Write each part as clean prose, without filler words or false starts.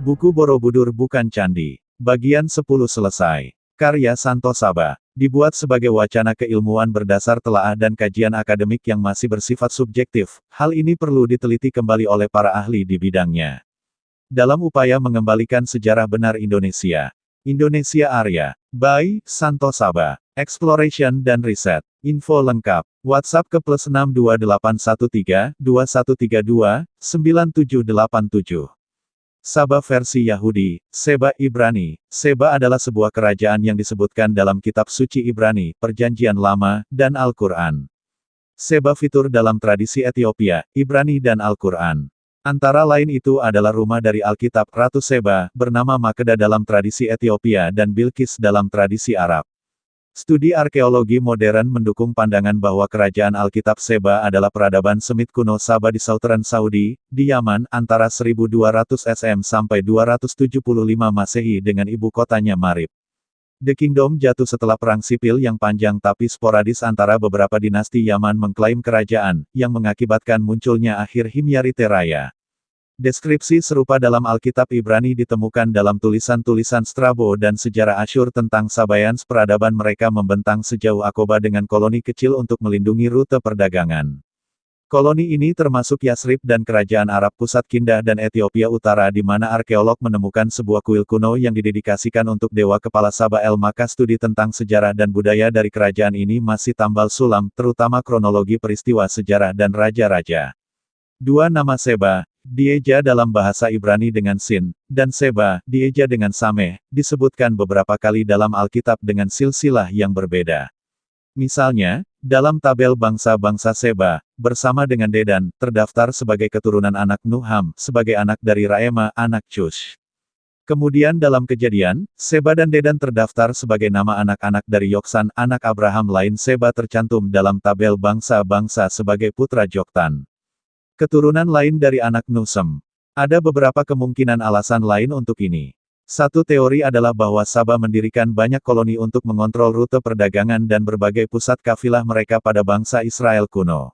Buku Borobudur Bukan Candi. Bagian 10 selesai. Karya Santo Saba. Dibuat sebagai wacana keilmuan berdasar telaah dan kajian akademik yang masih bersifat subjektif. Hal ini perlu diteliti kembali oleh para ahli di bidangnya. Dalam upaya mengembalikan sejarah benar Indonesia. Indonesia Arya. By Santo Saba. Exploration dan Riset. Info lengkap. WhatsApp ke +62813-2132-9787. Saba versi Yahudi, Seba Ibrani. Seba adalah sebuah kerajaan yang disebutkan dalam kitab suci Ibrani, Perjanjian Lama, dan Al-Quran. Seba fitur dalam tradisi Ethiopia, Ibrani dan Al-Quran. Antara lain itu adalah rumah dari Alkitab Ratu Seba, bernama Makeda dalam tradisi Ethiopia dan Bilqis dalam tradisi Arab. Studi arkeologi modern mendukung pandangan bahwa kerajaan Alkitab Seba adalah peradaban Semit kuno Saba di Southern Saudi, di Yaman, antara 1200 SM sampai 275 Masehi dengan ibu kotanya Marib. The Kingdom jatuh setelah perang sipil yang panjang tapi sporadis antara beberapa dinasti Yaman mengklaim kerajaan, yang mengakibatkan munculnya akhir Himyarite Raya. Deskripsi serupa dalam Alkitab Ibrani ditemukan dalam tulisan-tulisan Strabo dan sejarah Asyur tentang Sabaeans. Peradaban mereka membentang sejauh Akoba dengan koloni kecil untuk melindungi rute perdagangan. Koloni ini termasuk Yasrib dan kerajaan Arab pusat Kindah dan Ethiopia Utara di mana arkeolog menemukan sebuah kuil kuno yang didedikasikan untuk dewa kepala Saba Maka studi tentang sejarah dan budaya dari kerajaan ini masih tambal sulam, terutama kronologi peristiwa sejarah dan raja-raja. Dua nama Seba, dieja dalam bahasa Ibrani dengan Sin, dan Seba, dieja dengan Sameh, disebutkan beberapa kali dalam Alkitab dengan silsilah yang berbeda. Misalnya, dalam tabel bangsa-bangsa Seba, bersama dengan Dedan, terdaftar sebagai keturunan anak Nuham, sebagai anak dari Raema, anak Cush. Kemudian dalam Kejadian, Seba dan Dedan terdaftar sebagai nama anak-anak dari Yoksan, anak Abraham. Lain Seba tercantum dalam tabel bangsa-bangsa sebagai putra Joktan. Keturunan lain dari anak Nusem. Ada beberapa kemungkinan alasan lain untuk ini. Satu teori adalah bahwa Saba mendirikan banyak koloni untuk mengontrol rute perdagangan dan berbagai pusat kafilah mereka pada bangsa Israel kuno.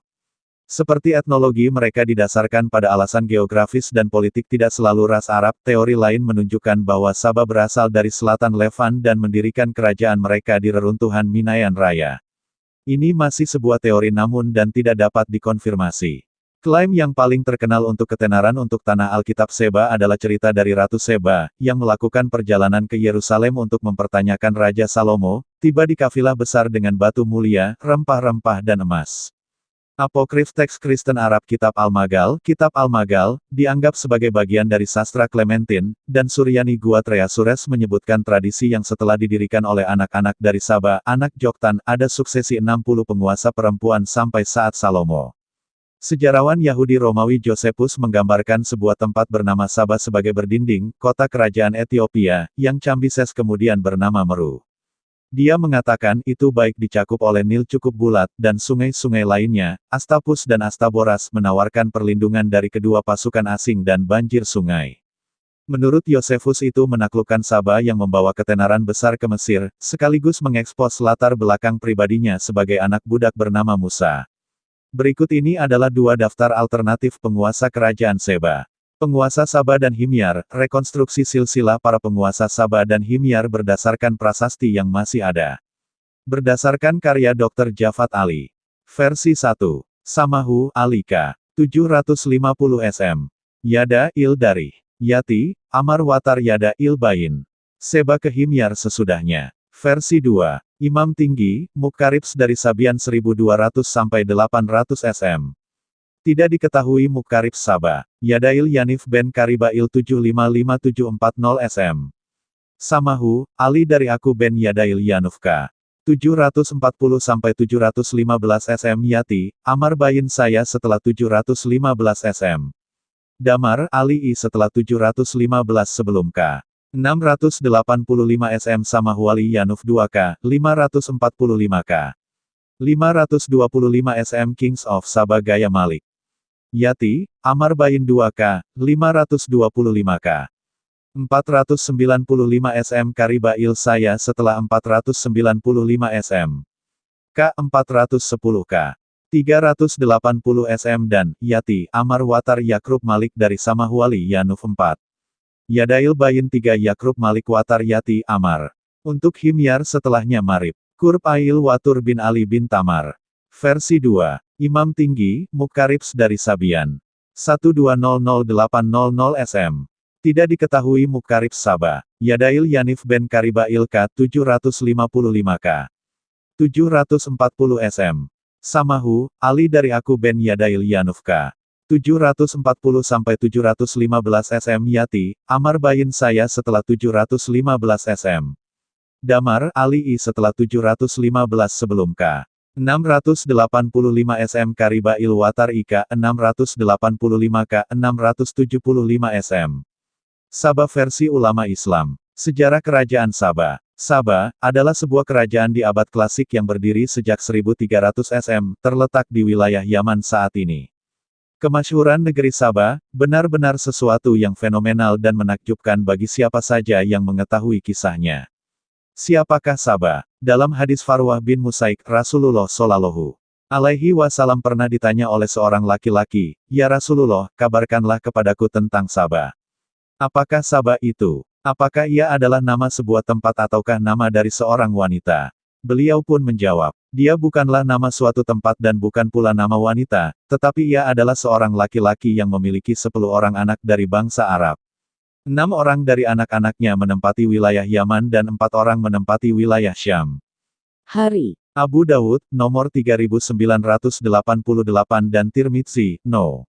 Seperti etnologi mereka didasarkan pada alasan geografis dan politik tidak selalu ras Arab. Teori lain menunjukkan bahwa Saba berasal dari selatan Levan dan mendirikan kerajaan mereka di reruntuhan Minayan Raya. Ini masih sebuah teori namun dan tidak dapat dikonfirmasi. Klaim yang paling terkenal untuk ketenaran untuk tanah Alkitab Seba adalah cerita dari Ratu Seba, yang melakukan perjalanan ke Yerusalem untuk mempertanyakan Raja Salomo, tiba di kafilah besar dengan batu mulia, rempah-rempah dan emas. Apokrif teks Kristen Arab Kitab Al-Magal, dianggap sebagai bagian dari sastra Clementine, dan Suryani Guatrea Sures menyebutkan tradisi yang setelah didirikan oleh anak-anak dari Saba, anak Joktan, ada suksesi 60 penguasa perempuan sampai saat Salomo. Sejarawan Yahudi Romawi Josephus menggambarkan sebuah tempat bernama Saba sebagai berdinding, kota kerajaan Ethiopia, yang Cambyses kemudian bernama Meru. Dia mengatakan itu baik dicakup oleh Nil cukup bulat, dan sungai-sungai lainnya, Astapus dan Astaboras menawarkan perlindungan dari kedua pasukan asing dan banjir sungai. Menurut Josephus itu menaklukkan Saba yang membawa ketenaran besar ke Mesir, sekaligus mengekspos latar belakang pribadinya sebagai anak budak bernama Musa. Berikut ini adalah dua daftar alternatif penguasa kerajaan Seba. Penguasa Saba dan Himyar, rekonstruksi silsilah para penguasa Saba dan Himyar berdasarkan prasasti yang masih ada. Berdasarkan karya Dr. Jafat Ali. Versi 1. Samahu, Alika. 750 SM. Yada Il Dari. Yati, Amar Watar Yada Il Bayin. Seba ke Himyar sesudahnya. Versi 2. Imam Tinggi, Mukaribs dari Sabian 1200 sampai 800 SM. Tidak diketahui Mukaribs Saba. Yadail Yanif ben Karibail 755740 SM. Samahu, Ali dari Aku ben Yadail Yanufka. 740 sampai 715 SM. Yati, Amar Bayin saya setelah 715 SM. Damar, Ali I setelah 715 sebelum K. 685 SM Samahuali Yanuf 2K, 545K. 525 SM Kings of Saba Gaya Malik. Yati, Amar Bayin 2K, 525K. 495 SM Karibail saya setelah 495 SM. K 410K. 380 SM dan Yati, Amar Watar Yakrub Malik dari Samahuali Yanuf 4. Yadail Bayin 3 Yakrub Malik Watar Yati Amar. Untuk Himyar setelahnya Marib. Kurb Ail Watur bin Ali bin Tamar. Versi 2. Imam Tinggi, Mukaribs dari Sabian. 1200800 SM. Tidak diketahui Mukaribs Sabah. Yadail Yanif ben Kariba Ilka 755K. 740 SM. Samahu, Ali dari aku ben Yadail Yanufka. 740-715 SM Yati, Amar Bayin saya setelah 715 SM. Damar, Ali I setelah 715 sebelum K. 685 SM Kariba Ilwatar Ika 685 K 675 SM. Sabah versi ulama Islam. Sejarah Kerajaan Sabah. Sabah adalah sebuah kerajaan di abad klasik yang berdiri sejak 1300 SM, terletak di wilayah Yaman saat ini. Kemasyhuran negeri Sabah benar-benar sesuatu yang fenomenal dan menakjubkan bagi siapa saja yang mengetahui kisahnya. Siapakah Sabah? Dalam hadis Farwah bin Musaik, Rasulullah Shallallahu alaihi wasallam pernah ditanya oleh seorang laki-laki, "Ya Rasulullah, kabarkanlah kepadaku tentang Sabah. Apakah Sabah itu? Apakah ia adalah nama sebuah tempat ataukah nama dari seorang wanita?" Beliau pun menjawab, "Dia bukanlah nama suatu tempat dan bukan pula nama wanita, tetapi ia adalah seorang laki-laki yang memiliki 10 orang anak dari bangsa Arab. 6 orang dari anak-anaknya menempati wilayah Yaman dan 4 orang menempati wilayah Syam." Hari. Abu Dawud, nomor 3988 dan Tirmidzi, no.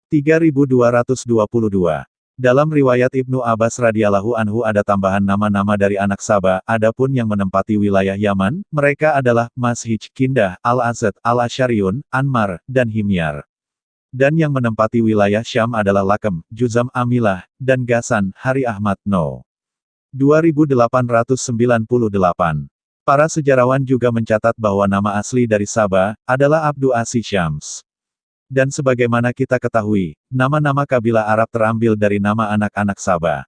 3222. Dalam riwayat Ibnu Abbas radhiyallahu anhu ada tambahan nama-nama dari anak Sabah, adapun yang menempati wilayah Yaman, mereka adalah Mashij, Kindah, Al-Azad, Al-Asyariun, Anmar, dan Himyar. Dan yang menempati wilayah Syam adalah Lakem, Juzam Amilah, dan Gasan, Hari Ahmad, no. 2898. Para sejarawan juga mencatat bahwa nama asli dari Sabah adalah Abdu Asi Syams. Dan sebagaimana kita ketahui, nama-nama kabilah Arab terambil dari nama anak-anak Sabah.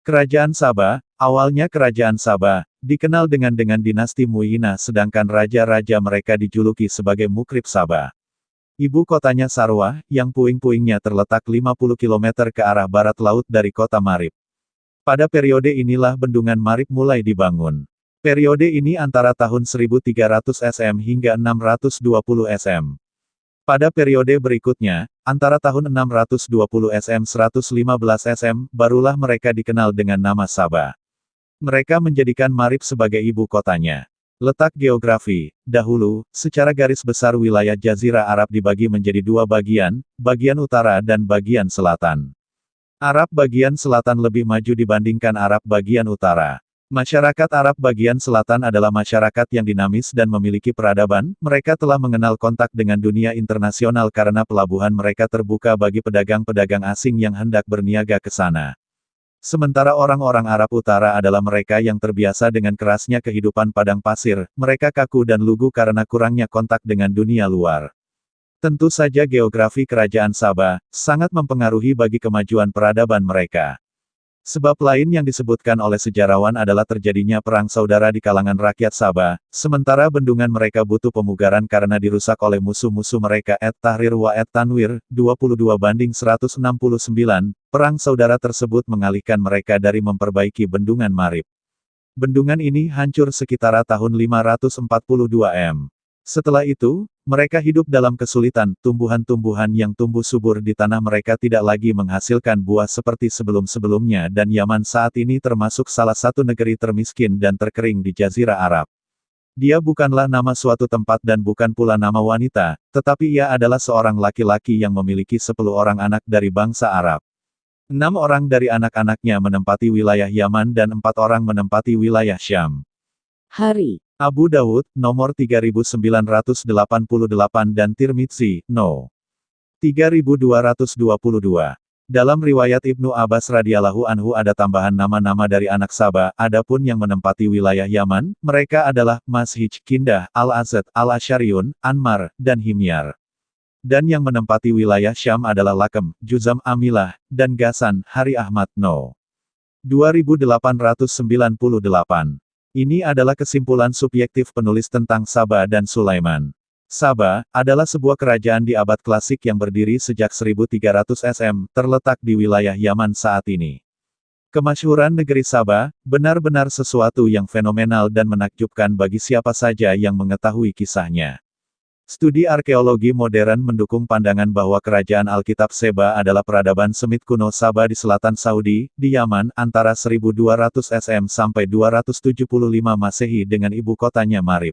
Kerajaan Sabah, awalnya Kerajaan Sabah, dikenal dengan dinasti Mu'inah sedangkan raja-raja mereka dijuluki sebagai Mukrib Sabah. Ibu kotanya Sarwah, yang puing-puingnya terletak 50 km ke arah barat laut dari kota Marib. Pada periode inilah bendungan Marib mulai dibangun. Periode ini antara tahun 1300 SM hingga 620 SM. Pada periode berikutnya, antara tahun 620 SM 115 SM, barulah mereka dikenal dengan nama Sabah. Mereka menjadikan Marib sebagai ibu kotanya. Letak geografi. Dahulu, secara garis besar wilayah Jazirah Arab dibagi menjadi 2 bagian, bagian utara dan bagian selatan. Arab bagian selatan lebih maju dibandingkan Arab bagian utara. Masyarakat Arab bagian selatan adalah masyarakat yang dinamis dan memiliki peradaban, mereka telah mengenal kontak dengan dunia internasional karena pelabuhan mereka terbuka bagi pedagang-pedagang asing yang hendak berniaga ke sana. Sementara orang-orang Arab Utara adalah mereka yang terbiasa dengan kerasnya kehidupan padang pasir, mereka kaku dan lugu karena kurangnya kontak dengan dunia luar. Tentu saja geografi kerajaan Sabah sangat mempengaruhi bagi kemajuan peradaban mereka. Sebab lain yang disebutkan oleh sejarawan adalah terjadinya perang saudara di kalangan rakyat Sabah, sementara bendungan mereka butuh pemugaran karena dirusak oleh musuh-musuh mereka. Tahrir wa Tanwir, 22:169, perang saudara tersebut mengalihkan mereka dari memperbaiki bendungan Marib. Bendungan ini hancur sekitar tahun 542 M. Setelah itu, mereka hidup dalam kesulitan, tumbuhan-tumbuhan yang tumbuh subur di tanah mereka tidak lagi menghasilkan buah seperti sebelum-sebelumnya dan Yaman saat ini termasuk salah satu negeri termiskin dan terkering di Jazirah Arab. Dia bukanlah nama suatu tempat dan bukan pula nama wanita, tetapi ia adalah seorang laki-laki yang memiliki 10 orang anak dari bangsa Arab. 6 orang dari anak-anaknya menempati wilayah Yaman dan 4 orang menempati wilayah Syam. Hari. Abu Dawud, nomor 3988 dan Tirmidzi, no. 3222. Dalam riwayat Ibnu Abbas radhiyallahu anhu ada tambahan nama-nama dari anak Sabah, adapun yang menempati wilayah Yaman, mereka adalah Mashij, Kindah, Al-Azad, Al-Asyariun, Anmar, dan Himyar. Dan yang menempati wilayah Syam adalah Lakem, Juzam Amilah, dan Gasan, Hari Ahmad, no. 2898. Ini adalah kesimpulan subjektif penulis tentang Sabah dan Sulaiman. Sabah adalah sebuah kerajaan di abad klasik yang berdiri sejak 1300 SM, terletak di wilayah Yaman saat ini. Kemasyhuran negeri Sabah, benar-benar sesuatu yang fenomenal dan menakjubkan bagi siapa saja yang mengetahui kisahnya. Studi arkeologi modern mendukung pandangan bahwa kerajaan Alkitab Seba adalah peradaban Semit kuno Sabah di selatan Saudi, di Yaman, antara 1200 SM sampai 275 Masehi dengan ibu kotanya Marib.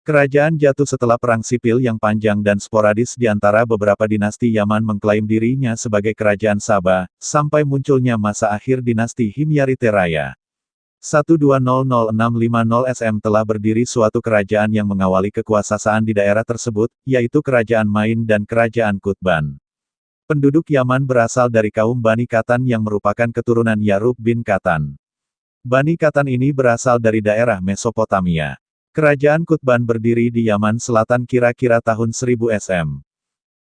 Kerajaan jatuh setelah perang sipil yang panjang dan sporadis di antara beberapa dinasti Yaman mengklaim dirinya sebagai kerajaan Sabah, sampai munculnya masa akhir dinasti Himyarite Raya. 1200-650 SM telah berdiri suatu kerajaan yang mengawali kekuasaan di daerah tersebut, yaitu Kerajaan Main dan Kerajaan Qutban. Penduduk Yaman berasal dari kaum Bani Katan yang merupakan keturunan Yarub bin Katan. Bani Katan ini berasal dari daerah Mesopotamia. Kerajaan Qutban berdiri di Yaman Selatan kira-kira tahun 1000 SM.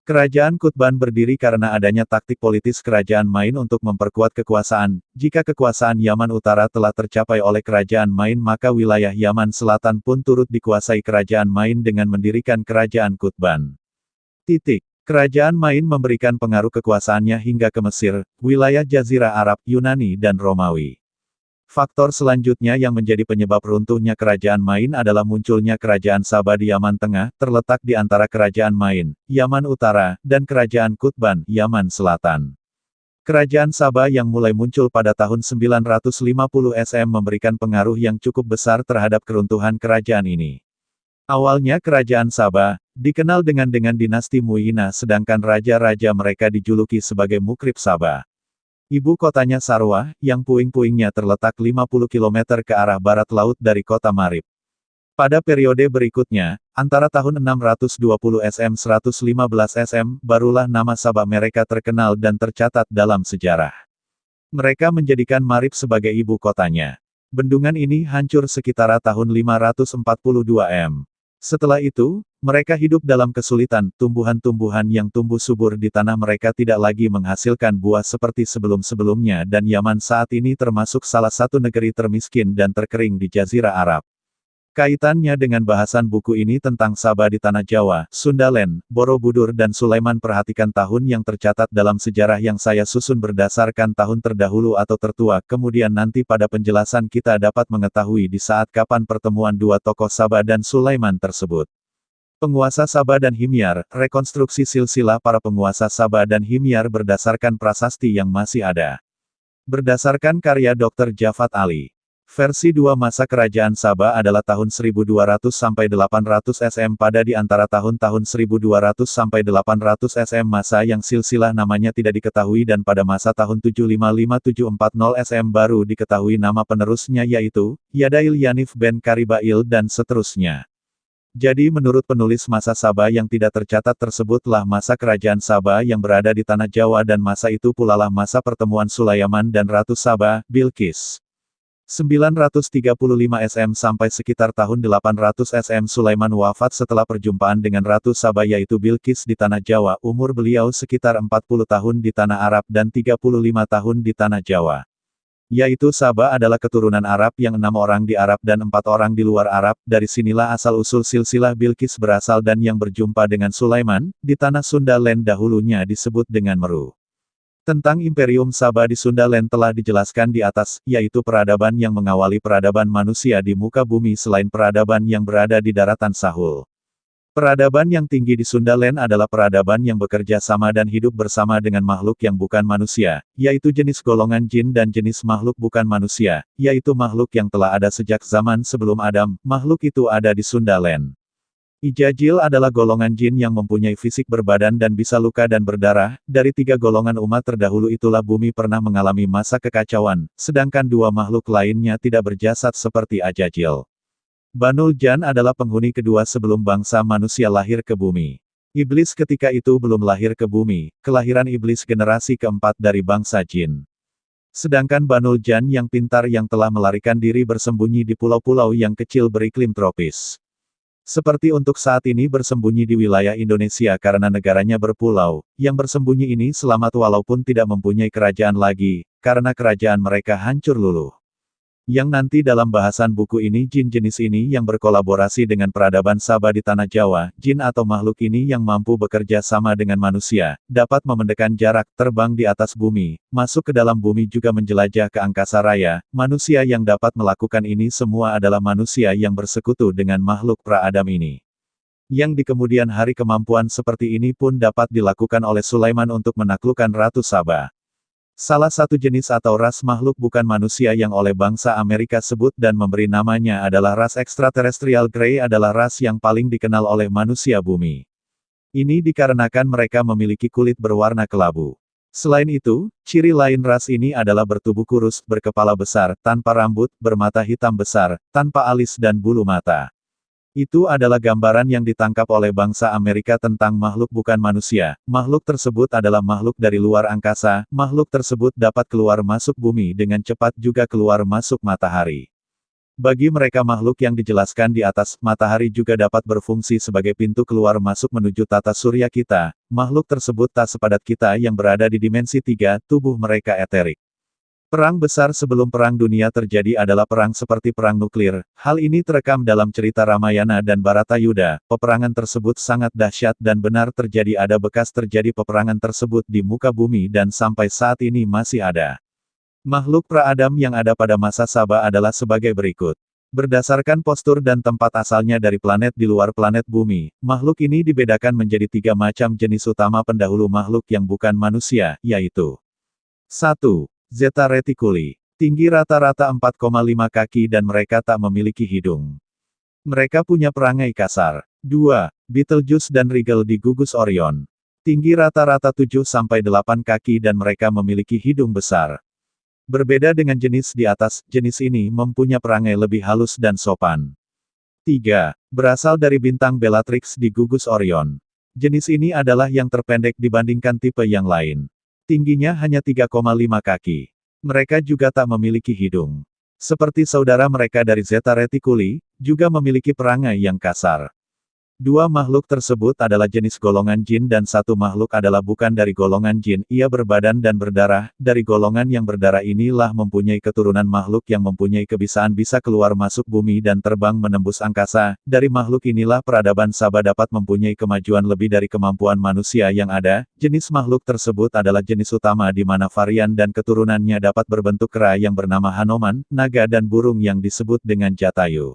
Kerajaan Qutban berdiri karena adanya taktik politis Kerajaan Main untuk memperkuat kekuasaan. Jika kekuasaan Yaman Utara telah tercapai oleh Kerajaan Main, maka wilayah Yaman Selatan pun turut dikuasai Kerajaan Main dengan mendirikan Kerajaan Qutban. Kerajaan Main memberikan pengaruh kekuasaannya hingga ke Mesir, wilayah Jazirah Arab, Yunani dan Romawi. Faktor selanjutnya yang menjadi penyebab runtuhnya Kerajaan Main adalah munculnya Kerajaan Sabah di Yaman Tengah, terletak di antara Kerajaan Main, Yaman Utara, dan Kerajaan Qutban, Yaman Selatan. Kerajaan Sabah yang mulai muncul pada tahun 950 SM memberikan pengaruh yang cukup besar terhadap keruntuhan kerajaan ini. Awalnya Kerajaan Sabah dikenal dengan dinasti Mu'inah, sedangkan raja-raja mereka dijuluki sebagai Mukrib Sabah. Ibu kotanya Sarwah, yang puing-puingnya terletak 50 km ke arah barat laut dari kota Marib. Pada periode berikutnya, antara tahun 620 SM 115 SM, barulah nama Sabah mereka terkenal dan tercatat dalam sejarah. Mereka menjadikan Marib sebagai ibu kotanya. Bendungan ini hancur sekitar tahun 542 M. Setelah itu, mereka hidup dalam kesulitan. Tumbuhan-tumbuhan yang tumbuh subur di tanah mereka tidak lagi menghasilkan buah seperti sebelum-sebelumnya, dan Yaman saat ini termasuk salah satu negeri termiskin dan terkering di Jazirah Arab. Kaitannya dengan bahasan buku ini tentang Sabah di Tanah Jawa, Sundaland, Borobudur dan Sulaiman. Perhatikan tahun yang tercatat dalam sejarah yang saya susun berdasarkan tahun terdahulu atau tertua, kemudian nanti pada penjelasan kita dapat mengetahui di saat kapan pertemuan dua tokoh Sabah dan Sulaiman tersebut. Penguasa Sabah dan Himyar, rekonstruksi silsilah para penguasa Sabah dan Himyar berdasarkan prasasti yang masih ada. Berdasarkan karya Dr. Jafat Ali. Versi 2 masa kerajaan Sabah adalah tahun 1200 sampai 800 SM. Pada di antara tahun-tahun 1200 sampai 800 SM masa yang silsilah namanya tidak diketahui, dan pada masa tahun 755-740 SM baru diketahui nama penerusnya, yaitu Yadail Yanif ben Karibail dan seterusnya. Jadi menurut penulis masa Sabah yang tidak tercatat tersebutlah masa kerajaan Sabah yang berada di Tanah Jawa, dan masa itu pulalah masa pertemuan Sulaiman dan Ratu Sabah, Bilqis. 935 SM sampai sekitar tahun 800 SM Sulaiman wafat setelah perjumpaan dengan Ratu Sabah yaitu Bilqis di Tanah Jawa. Umur beliau sekitar 40 tahun di Tanah Arab dan 35 tahun di Tanah Jawa. Yaitu Sabah adalah keturunan Arab yang 6 orang di Arab dan 4 orang di luar Arab. Dari sinilah asal-usul silsilah Bilqis berasal, dan yang berjumpa dengan Sulaiman di tanah Sundaland dahulunya disebut dengan Meru. Tentang Imperium Sabah di Sundaland telah dijelaskan di atas, yaitu peradaban yang mengawali peradaban manusia di muka bumi selain peradaban yang berada di daratan Sahul. Peradaban yang tinggi di Sundaland adalah peradaban yang bekerja sama dan hidup bersama dengan makhluk yang bukan manusia, yaitu jenis golongan jin, dan jenis makhluk bukan manusia, yaitu makhluk yang telah ada sejak zaman sebelum Adam. Makhluk itu ada di Sundaland. Ijajil adalah golongan jin yang mempunyai fisik berbadan dan bisa luka dan berdarah. Dari 3 golongan umat terdahulu itulah bumi pernah mengalami masa kekacauan, sedangkan 2 makhluk lainnya tidak berjasad seperti Ajajil. Banul Jan adalah penghuni kedua sebelum bangsa manusia lahir ke bumi. Iblis ketika itu belum lahir ke bumi, kelahiran iblis generasi keempat dari bangsa jin. Sedangkan Banul Jan yang pintar yang telah melarikan diri bersembunyi di pulau-pulau yang kecil beriklim tropis. Seperti untuk saat ini bersembunyi di wilayah Indonesia karena negaranya berpulau, yang bersembunyi ini selamat walaupun tidak mempunyai kerajaan lagi, karena kerajaan mereka hancur luluh. Yang nanti dalam bahasan buku ini jin jenis ini yang berkolaborasi dengan peradaban Sabah di Tanah Jawa, jin atau makhluk ini yang mampu bekerja sama dengan manusia, dapat memendekkan jarak, terbang di atas bumi, masuk ke dalam bumi juga menjelajah ke angkasa raya. Manusia yang dapat melakukan ini semua adalah manusia yang bersekutu dengan makhluk pra-Adam ini. Yang di kemudian hari kemampuan seperti ini pun dapat dilakukan oleh Sulaiman untuk menaklukkan Ratu Sabah. Salah satu jenis atau ras makhluk bukan manusia yang oleh bangsa Amerika sebut dan memberi namanya adalah ras ekstraterestrial. Grey adalah ras yang paling dikenal oleh manusia bumi. Ini dikarenakan mereka memiliki kulit berwarna kelabu. Selain itu, ciri lain ras ini adalah bertubuh kurus, berkepala besar, tanpa rambut, bermata hitam besar, tanpa alis dan bulu mata. Itu adalah gambaran yang ditangkap oleh bangsa Amerika tentang makhluk bukan manusia. Makhluk tersebut adalah makhluk dari luar angkasa. Makhluk tersebut dapat keluar masuk bumi dengan cepat juga keluar masuk matahari. Bagi mereka makhluk yang dijelaskan di atas, matahari juga dapat berfungsi sebagai pintu keluar masuk menuju tata surya kita. Makhluk tersebut tak sepadat kita yang berada di dimensi 3, tubuh mereka eterik. Perang besar sebelum Perang Dunia terjadi adalah perang seperti perang nuklir. Hal ini terekam dalam cerita Ramayana dan Baratayuda. Peperangan tersebut sangat dahsyat dan benar terjadi, ada bekas terjadi peperangan tersebut di muka bumi dan sampai saat ini masih ada. Makhluk pra-Adam yang ada pada masa Sabah adalah sebagai berikut. Berdasarkan postur dan tempat asalnya dari planet di luar planet bumi, makhluk ini dibedakan menjadi 3 macam jenis utama pendahulu makhluk yang bukan manusia, yaitu 1. Zeta Reticuli. Tinggi rata-rata 4,5 kaki dan mereka tak memiliki hidung. Mereka punya perangai kasar. 2. Betelgeuse dan Rigel di gugus Orion. Tinggi rata-rata 7-8 kaki dan mereka memiliki hidung besar. Berbeda dengan jenis di atas, jenis ini mempunyai perangai lebih halus dan sopan. 3. Berasal dari bintang Bellatrix di gugus Orion. Jenis ini adalah yang terpendek dibandingkan tipe yang lain. Tingginya hanya 3,5 kaki. Mereka juga tak memiliki hidung. Seperti saudara mereka dari Zeta Reticuli, juga memiliki perangai yang kasar. 2 makhluk tersebut adalah jenis golongan jin dan 1 makhluk adalah bukan dari golongan jin. Ia berbadan dan berdarah. Dari golongan yang berdarah inilah mempunyai keturunan makhluk yang mempunyai kebiasaan bisa keluar masuk bumi dan terbang menembus angkasa. Dari makhluk inilah peradaban Sabah dapat mempunyai kemajuan lebih dari kemampuan manusia yang ada. Jenis makhluk tersebut adalah jenis utama di mana varian dan keturunannya dapat berbentuk kera yang bernama Hanoman, naga dan burung yang disebut dengan Jatayu.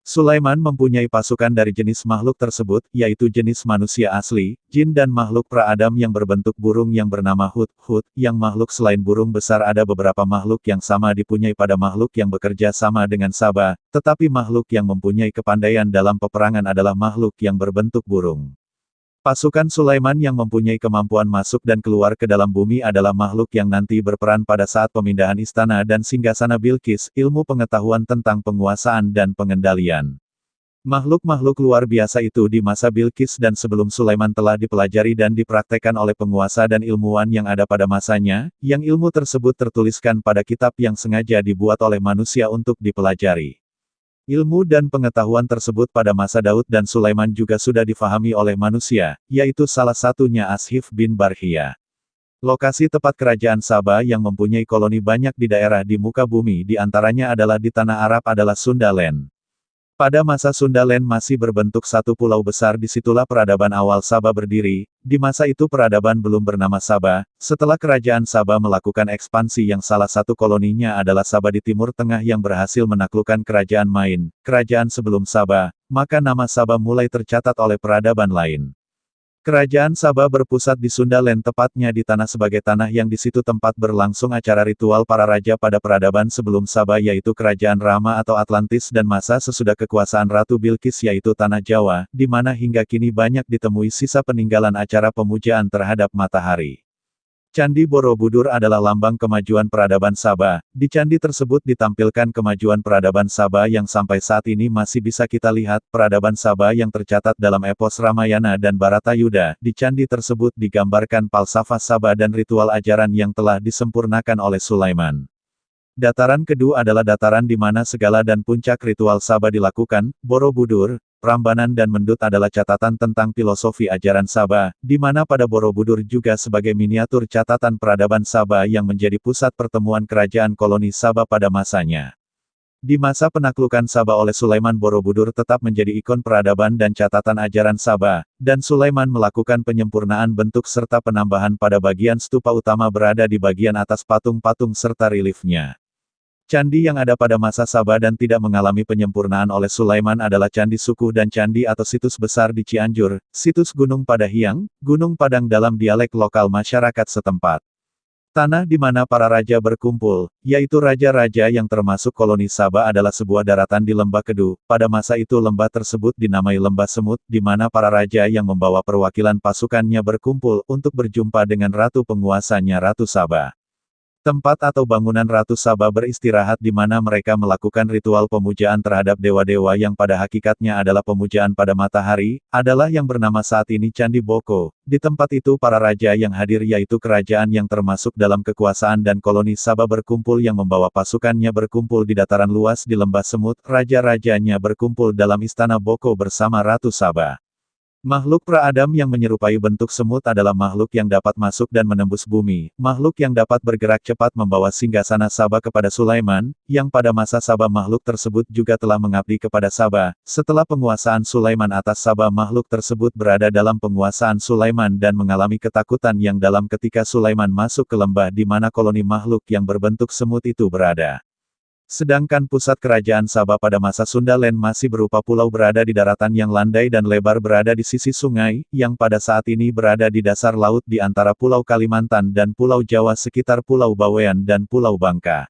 Sulaiman mempunyai pasukan dari jenis makhluk tersebut, yaitu jenis manusia asli, jin dan makhluk pra-Adam yang berbentuk burung yang bernama Hut-Hut. Yang makhluk selain burung besar ada beberapa makhluk yang sama dipunyai pada makhluk yang bekerja sama dengan Sabah, tetapi makhluk yang mempunyai kepandaian dalam peperangan adalah makhluk yang berbentuk burung. Pasukan Sulaiman yang mempunyai kemampuan masuk dan keluar ke dalam bumi adalah makhluk yang nanti berperan pada saat pemindahan istana dan singgasana Bilqis, ilmu pengetahuan tentang penguasaan dan pengendalian. Makhluk-makhluk luar biasa itu di masa Bilqis dan sebelum Sulaiman telah dipelajari dan dipraktekkan oleh penguasa dan ilmuwan yang ada pada masanya, yang ilmu tersebut tertuliskan pada kitab yang sengaja dibuat oleh manusia untuk dipelajari. Ilmu dan pengetahuan tersebut pada masa Daud dan Sulaiman juga sudah difahami oleh manusia, yaitu salah satunya Ashif bin Barhia. Lokasi tepat kerajaan Sabah yang mempunyai koloni banyak di daerah di muka bumi di antaranya adalah di tanah Arab adalah Sundaland. Pada masa Sundaland masih berbentuk satu pulau besar, disitulah peradaban awal Sabah berdiri. Di masa itu peradaban belum bernama Sabah. Setelah kerajaan Sabah melakukan ekspansi yang salah satu koloninya adalah Sabah di Timur Tengah yang berhasil menaklukkan kerajaan Main, kerajaan sebelum Sabah, maka nama Sabah mulai tercatat oleh peradaban lain. Kerajaan Sabah berpusat di Sundaland, tepatnya di tanah sebagai tanah yang di situ tempat berlangsung acara ritual para raja pada peradaban sebelum Sabah yaitu Kerajaan Rama atau Atlantis dan masa sesudah kekuasaan Ratu Bilqis yaitu Tanah Jawa, di mana hingga kini banyak ditemui sisa peninggalan acara pemujaan terhadap matahari. Candi Borobudur adalah lambang kemajuan peradaban Sabah. Di candi tersebut ditampilkan kemajuan peradaban Sabah yang sampai saat ini masih bisa kita lihat. Peradaban Sabah yang tercatat dalam epos Ramayana dan Baratayuda. Di candi tersebut digambarkan falsafah Sabah dan ritual ajaran yang telah disempurnakan oleh Sulaiman. Dataran kedua adalah dataran di mana segala dan puncak ritual Sabah dilakukan. Borobudur, Prambanan dan Mendut adalah catatan tentang filosofi ajaran Sabah, di mana pada Borobudur juga sebagai miniatur catatan peradaban Sabah yang menjadi pusat pertemuan kerajaan koloni Sabah pada masanya. Di masa penaklukan Sabah oleh Sulaiman Borobudur tetap menjadi ikon peradaban dan catatan ajaran Sabah, dan Sulaiman melakukan penyempurnaan bentuk serta penambahan pada bagian stupa utama berada di bagian atas patung-patung serta reliefnya. Candi yang ada pada masa Sabah dan tidak mengalami penyempurnaan oleh Sulaiman adalah Candi Sukuh dan Candi atau situs besar di Cianjur, situs Gunung Padahiang, Gunung Padang dalam dialek lokal masyarakat setempat. Tanah di mana para raja berkumpul, yaitu raja-raja yang termasuk koloni Sabah adalah sebuah daratan di Lembah Kedu. Pada masa itu lembah tersebut dinamai Lembah Semut, di mana para raja yang membawa perwakilan pasukannya berkumpul untuk berjumpa dengan ratu penguasanya Ratu Sabah. Tempat atau bangunan Ratu Sabah beristirahat di mana mereka melakukan ritual pemujaan terhadap dewa-dewa yang pada hakikatnya adalah pemujaan pada matahari, adalah yang bernama saat ini Candi Boko. Di tempat itu para raja yang hadir yaitu kerajaan yang termasuk dalam kekuasaan dan koloni Sabah berkumpul yang membawa pasukannya berkumpul di dataran luas di Lembah Semut, raja-rajanya berkumpul dalam istana Boko bersama Ratu Sabah. Makhluk pra-Adam yang menyerupai bentuk semut adalah makhluk yang dapat masuk dan menembus bumi, makhluk yang dapat bergerak cepat membawa singgasana Sabah kepada Sulaiman, yang pada masa Sabah makhluk tersebut juga telah mengabdi kepada Sabah. Setelah penguasaan Sulaiman atas Sabah makhluk tersebut berada dalam penguasaan Sulaiman dan mengalami ketakutan yang dalam ketika Sulaiman masuk ke lembah di mana koloni makhluk yang berbentuk semut itu berada. Sedangkan pusat kerajaan Sabah pada masa Sundaland masih berupa pulau berada di daratan yang landai dan lebar berada di sisi sungai, yang pada saat ini berada di dasar laut di antara Pulau Kalimantan dan Pulau Jawa sekitar Pulau Bawean dan Pulau Bangka.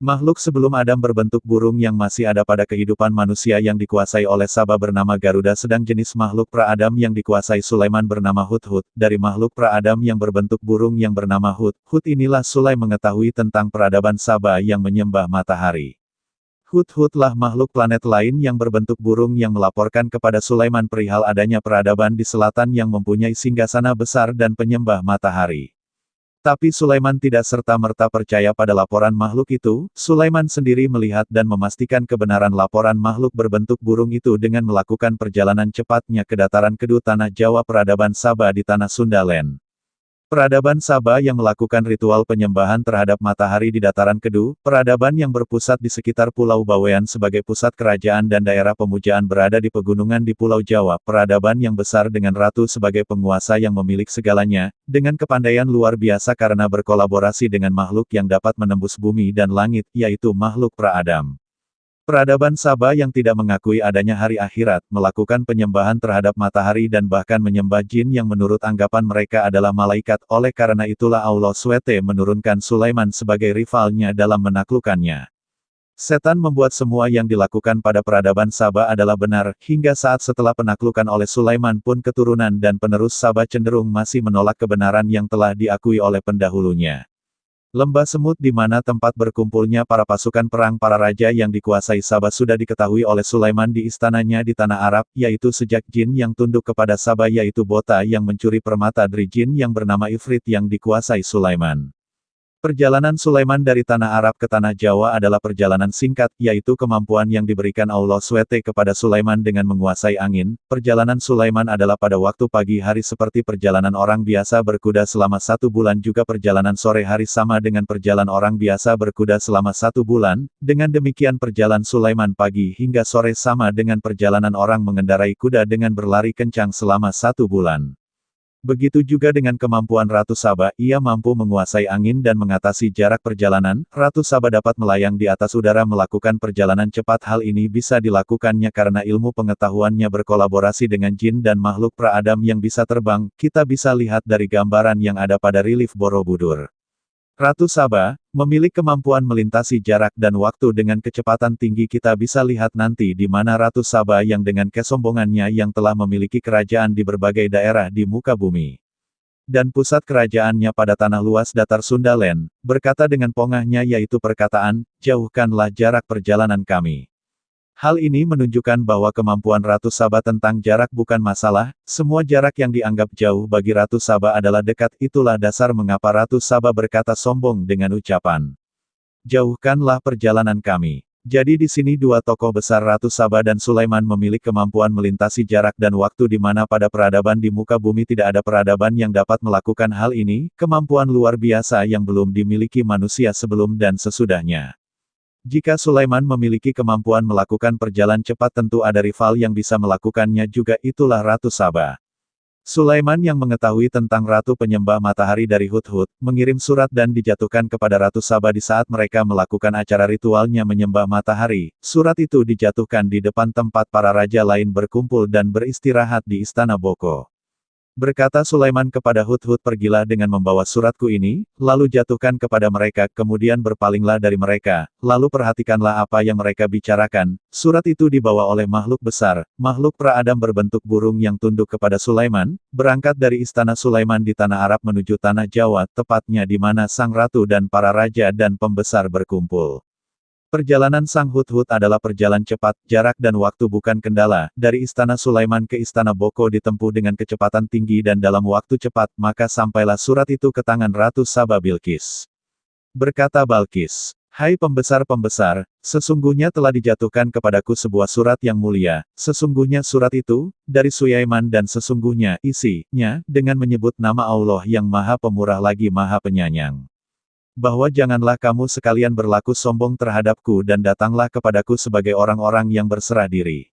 Makhluk sebelum Adam berbentuk burung yang masih ada pada kehidupan manusia yang dikuasai oleh Sabah bernama Garuda sedang jenis makhluk pra-Adam yang dikuasai Sulaiman bernama Hut-Hut. Dari makhluk pra-Adam yang berbentuk burung yang bernama Hut-Hut inilah Sulai mengetahui tentang peradaban Sabah yang menyembah matahari. Hut-Hutlah makhluk planet lain yang berbentuk burung yang melaporkan kepada Sulaiman perihal adanya peradaban di selatan yang mempunyai singgasana besar dan penyembah matahari. Tapi Sulaiman tidak serta-merta percaya pada laporan makhluk itu. Sulaiman sendiri melihat dan memastikan kebenaran laporan makhluk berbentuk burung itu dengan melakukan perjalanan cepatnya ke dataran Kedu tanah Jawa peradaban Sabah di tanah Sundaland. Peradaban Sabah yang melakukan ritual penyembahan terhadap matahari di dataran Kedu, peradaban yang berpusat di sekitar Pulau Bawean sebagai pusat kerajaan dan daerah pemujaan berada di pegunungan di Pulau Jawa, peradaban yang besar dengan ratu sebagai penguasa yang memiliki segalanya, dengan kepandaian luar biasa karena berkolaborasi dengan makhluk yang dapat menembus bumi dan langit, yaitu makhluk pra-Adam. Peradaban Sabah yang tidak mengakui adanya hari akhirat, melakukan penyembahan terhadap matahari dan bahkan menyembah jin yang menurut anggapan mereka adalah malaikat. Oleh karena itulah Allah SWT menurunkan Sulaiman sebagai rivalnya dalam menaklukkannya. Setan membuat semua yang dilakukan pada peradaban Sabah adalah benar, hingga saat setelah penaklukan oleh Sulaiman pun keturunan dan penerus Sabah cenderung masih menolak kebenaran yang telah diakui oleh pendahulunya. Lembah Semut di mana tempat berkumpulnya para pasukan perang para raja yang dikuasai Sabah sudah diketahui oleh Sulaiman di istananya di Tanah Arab, yaitu sejak jin yang tunduk kepada Sabah yaitu Bota yang mencuri permata dari jin yang bernama Ifrit yang dikuasai Sulaiman. Perjalanan Sulaiman dari Tanah Arab ke Tanah Jawa adalah perjalanan singkat, yaitu kemampuan yang diberikan Allah SWT kepada Sulaiman dengan menguasai angin. Perjalanan Sulaiman adalah pada waktu pagi hari seperti perjalanan orang biasa berkuda selama 1 bulan juga perjalanan sore hari sama dengan perjalanan orang biasa berkuda selama 1 bulan, dengan demikian perjalanan Sulaiman pagi hingga sore sama dengan perjalanan orang mengendarai kuda dengan berlari kencang selama 1 bulan. Begitu juga dengan kemampuan Ratu Sabah, ia mampu menguasai angin dan mengatasi jarak perjalanan. Ratu Sabah dapat melayang di atas udara melakukan perjalanan cepat. Hal ini bisa dilakukannya karena ilmu pengetahuannya berkolaborasi dengan jin dan makhluk pra-Adam yang bisa terbang. Kita bisa lihat dari gambaran yang ada pada relief Borobudur. Ratu Sabah memiliki kemampuan melintasi jarak dan waktu dengan kecepatan tinggi. Kita bisa lihat nanti di mana Ratu Sabah yang dengan kesombongannya yang telah memiliki kerajaan di berbagai daerah di muka bumi. Dan pusat kerajaannya pada tanah luas datar Sundaland, berkata dengan pongahnya yaitu perkataan, "Jauhkanlah jarak perjalanan kami." Hal ini menunjukkan bahwa kemampuan Ratu Sabah tentang jarak bukan masalah, semua jarak yang dianggap jauh bagi Ratu Sabah adalah dekat. Itulah dasar mengapa Ratu Sabah berkata sombong dengan ucapan, "Jauhkanlah perjalanan kami." Jadi di sini dua tokoh besar Ratu Sabah dan Sulaiman memiliki kemampuan melintasi jarak dan waktu di mana pada peradaban di muka bumi tidak ada peradaban yang dapat melakukan hal ini, kemampuan luar biasa yang belum dimiliki manusia sebelum dan sesudahnya. Jika Sulaiman memiliki kemampuan melakukan perjalanan cepat tentu ada rival yang bisa melakukannya juga, itulah Ratu Saba. Sulaiman yang mengetahui tentang Ratu Penyembah Matahari dari Hudhud, mengirim surat dan dijatuhkan kepada Ratu Saba di saat mereka melakukan acara ritualnya menyembah matahari. Surat itu dijatuhkan di depan tempat para raja lain berkumpul dan beristirahat di Istana Boko. Berkata Sulaiman kepada Hudhud, pergilah dengan membawa suratku ini, lalu jatuhkan kepada mereka, kemudian berpalinglah dari mereka, lalu perhatikanlah apa yang mereka bicarakan. Surat itu dibawa oleh makhluk besar, makhluk pra-Adam berbentuk burung yang tunduk kepada Sulaiman, berangkat dari Istana Sulaiman di Tanah Arab menuju Tanah Jawa, tepatnya di mana Sang Ratu dan para raja dan pembesar berkumpul. Perjalanan Sang Hudhud adalah perjalanan cepat, jarak dan waktu bukan kendala. Dari Istana Sulaiman ke Istana Boko ditempuh dengan kecepatan tinggi dan dalam waktu cepat, maka sampailah surat itu ke tangan Ratu Saba Bilqis. Berkata Balqis, "Hai pembesar-pembesar, sesungguhnya telah dijatuhkan kepadaku sebuah surat yang mulia. Sesungguhnya surat itu, dari Sulaiman dan sesungguhnya, isinya, dengan menyebut nama Allah yang Maha Pemurah lagi Maha Penyayang. Bahwa janganlah kamu sekalian berlaku sombong terhadapku dan datanglah kepadaku sebagai orang-orang yang berserah diri."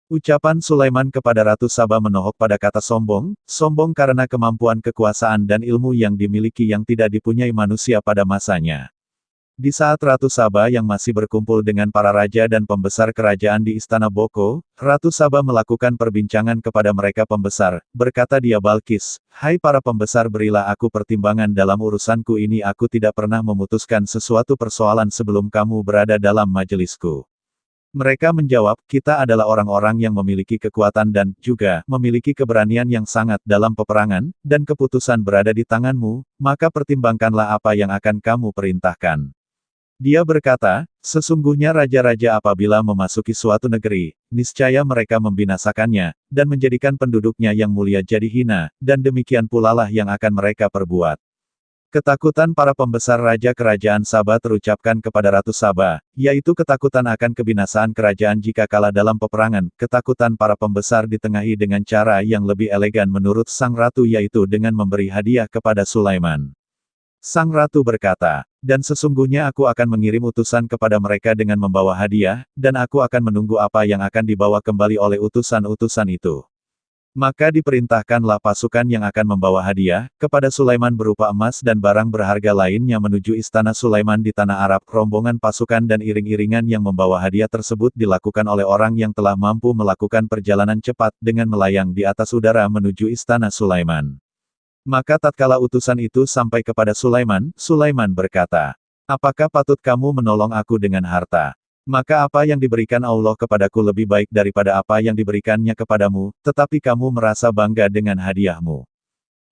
Ucapan Sulaiman kepada Ratu Saba menohok pada kata sombong, sombong karena kemampuan kekuasaan dan ilmu yang dimiliki yang tidak dipunyai manusia pada masanya. Di saat Ratu Saba yang masih berkumpul dengan para raja dan pembesar kerajaan di Istana Boko, Ratu Saba melakukan perbincangan kepada mereka pembesar, berkata dia Balqis, "Hai para pembesar, berilah aku pertimbangan dalam urusanku ini, aku tidak pernah memutuskan sesuatu persoalan sebelum kamu berada dalam majelisku." Mereka menjawab, "Kita adalah orang-orang yang memiliki kekuatan dan juga memiliki keberanian yang sangat dalam peperangan, dan keputusan berada di tanganmu, maka pertimbangkanlah apa yang akan kamu perintahkan." Dia berkata, "Sesungguhnya raja-raja apabila memasuki suatu negeri, niscaya mereka membinasakannya, dan menjadikan penduduknya yang mulia jadi hina, dan demikian pula lah yang akan mereka perbuat." Ketakutan para pembesar raja kerajaan Saba terucapkan kepada Ratu Saba, yaitu ketakutan akan kebinasaan kerajaan jika kalah dalam peperangan. Ketakutan para pembesar ditengahi dengan cara yang lebih elegan menurut sang ratu, yaitu dengan memberi hadiah kepada Sulaiman. Sang ratu berkata, "Dan sesungguhnya aku akan mengirim utusan kepada mereka dengan membawa hadiah, dan aku akan menunggu apa yang akan dibawa kembali oleh utusan-utusan itu." Maka diperintahkanlah pasukan yang akan membawa hadiah, kepada Sulaiman berupa emas dan barang berharga lainnya menuju Istana Sulaiman di Tanah Arab. Rombongan pasukan dan iring-iringan yang membawa hadiah tersebut dilakukan oleh orang yang telah mampu melakukan perjalanan cepat dengan melayang di atas udara menuju Istana Sulaiman. Maka tatkala utusan itu sampai kepada Sulaiman, Sulaiman berkata, "Apakah patut kamu menolong aku dengan harta? Maka apa yang diberikan Allah kepadaku lebih baik daripada apa yang diberikannya kepadamu, tetapi kamu merasa bangga dengan hadiahmu.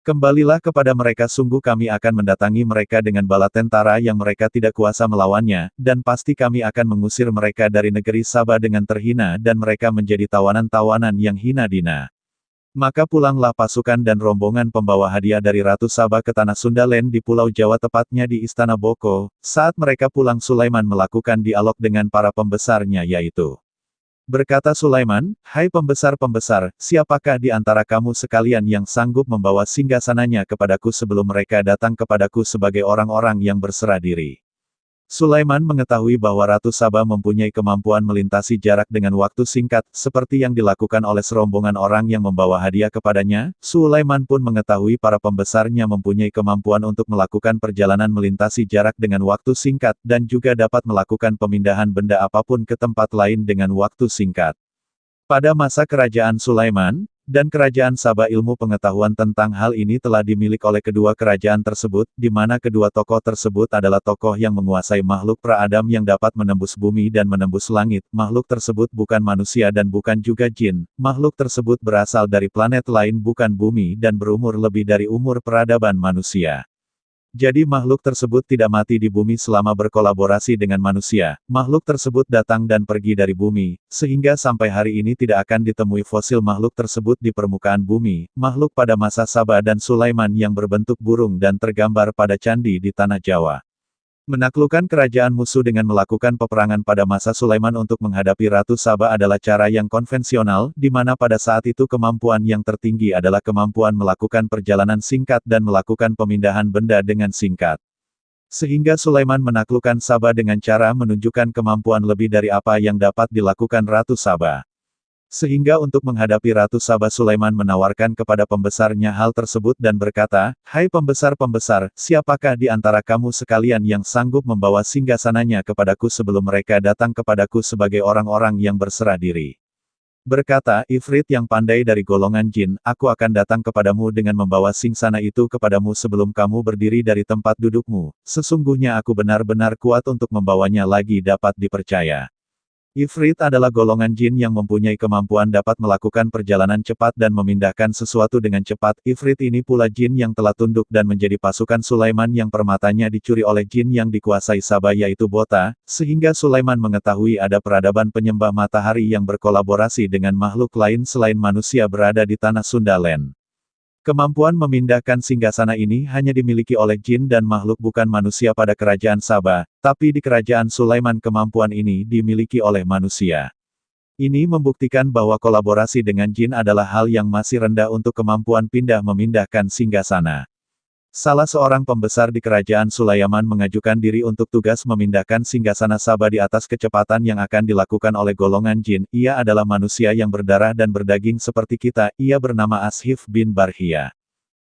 Kembalilah kepada mereka, sungguh kami akan mendatangi mereka dengan bala tentara yang mereka tidak kuasa melawannya, dan pasti kami akan mengusir mereka dari negeri Saba dengan terhina dan mereka menjadi tawanan-tawanan yang hina dina." Maka pulanglah pasukan dan rombongan pembawa hadiah dari Ratu Saba ke Tanah Sundalen di Pulau Jawa, tepatnya di Istana Boko. Saat mereka pulang, Sulaiman melakukan dialog dengan para pembesarnya, yaitu, berkata Sulaiman, "Hai pembesar-pembesar, siapakah di antara kamu sekalian yang sanggup membawa singgasananya kepadaku sebelum mereka datang kepadaku sebagai orang-orang yang berserah diri?" Sulaiman mengetahui bahwa Ratu Saba mempunyai kemampuan melintasi jarak dengan waktu singkat, seperti yang dilakukan oleh serombongan orang yang membawa hadiah kepadanya. Sulaiman pun mengetahui para pembesarnya mempunyai kemampuan untuk melakukan perjalanan melintasi jarak dengan waktu singkat, dan juga dapat melakukan pemindahan benda apapun ke tempat lain dengan waktu singkat. Pada masa kerajaan Sulaiman dan kerajaan Saba, ilmu pengetahuan tentang hal ini telah dimiliki oleh kedua kerajaan tersebut, di mana kedua tokoh tersebut adalah tokoh yang menguasai makhluk pra-Adam yang dapat menembus bumi dan menembus langit. Makhluk tersebut bukan manusia dan bukan juga jin. Makhluk tersebut berasal dari planet lain bukan bumi dan berumur lebih dari umur peradaban manusia. Jadi makhluk tersebut tidak mati di bumi selama berkolaborasi dengan manusia. Makhluk tersebut datang dan pergi dari bumi, sehingga sampai hari ini tidak akan ditemui fosil makhluk tersebut di permukaan bumi. Makhluk pada masa Saba dan Sulaiman yang berbentuk burung dan tergambar pada candi di Tanah Jawa. Menaklukkan kerajaan musuh dengan melakukan peperangan pada masa Sulaiman untuk menghadapi Ratu Saba adalah cara yang konvensional, di mana pada saat itu kemampuan yang tertinggi adalah kemampuan melakukan perjalanan singkat dan melakukan pemindahan benda dengan singkat. Sehingga Sulaiman menaklukkan Saba dengan cara menunjukkan kemampuan lebih dari apa yang dapat dilakukan Ratu Saba. Sehingga untuk menghadapi Ratu Saba Sulaiman menawarkan kepada pembesarnya hal tersebut dan berkata, "Hai pembesar-pembesar, siapakah di antara kamu sekalian yang sanggup membawa singgasananya kepadaku sebelum mereka datang kepadaku sebagai orang-orang yang berserah diri?" Berkata Ifrit yang pandai dari golongan jin, "Aku akan datang kepadamu dengan membawa singsana itu kepadamu sebelum kamu berdiri dari tempat dudukmu. Sesungguhnya aku benar-benar kuat untuk membawanya lagi dapat dipercaya." Ifrit adalah golongan jin yang mempunyai kemampuan dapat melakukan perjalanan cepat dan memindahkan sesuatu dengan cepat. Ifrit ini pula jin yang telah tunduk dan menjadi pasukan Sulaiman yang permatanya dicuri oleh jin yang dikuasai Saba yaitu Bota, sehingga Sulaiman mengetahui ada peradaban penyembah matahari yang berkolaborasi dengan makhluk lain selain manusia berada di tanah Sundaland. Kemampuan memindahkan singgasana ini hanya dimiliki oleh jin dan makhluk bukan manusia pada kerajaan Saba, tapi di kerajaan Sulaiman kemampuan ini dimiliki oleh manusia. Ini membuktikan bahwa kolaborasi dengan jin adalah hal yang masih rendah untuk kemampuan pindah-memindahkan singgasana. Salah seorang pembesar di kerajaan Sulaiman mengajukan diri untuk tugas memindahkan singgasana Saba di atas kecepatan yang akan dilakukan oleh golongan jin. Ia adalah manusia yang berdarah dan berdaging seperti kita, ia bernama Ashif bin Barhia.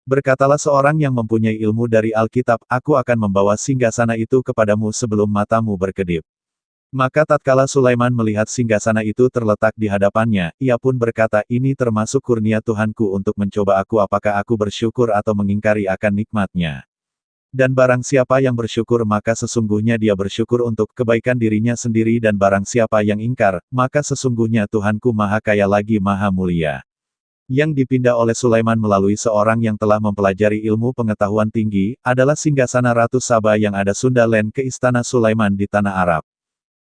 Berkatalah seorang yang mempunyai ilmu dari Alkitab, "Aku akan membawa singgasana itu kepadamu sebelum matamu berkedip." Maka tatkala Sulaiman melihat singgasana itu terletak di hadapannya, ia pun berkata, "Ini termasuk kurnia Tuhanku untuk mencoba aku apakah aku bersyukur atau mengingkari akan nikmatnya. Dan barang siapa yang bersyukur maka sesungguhnya dia bersyukur untuk kebaikan dirinya sendiri dan barang siapa yang ingkar, maka sesungguhnya Tuhanku maha kaya lagi maha mulia." Yang dipindah oleh Sulaiman melalui seorang yang telah mempelajari ilmu pengetahuan tinggi, adalah singgasana Ratu Saba yang ada Sundaland ke istana Sulaiman di tanah Arab.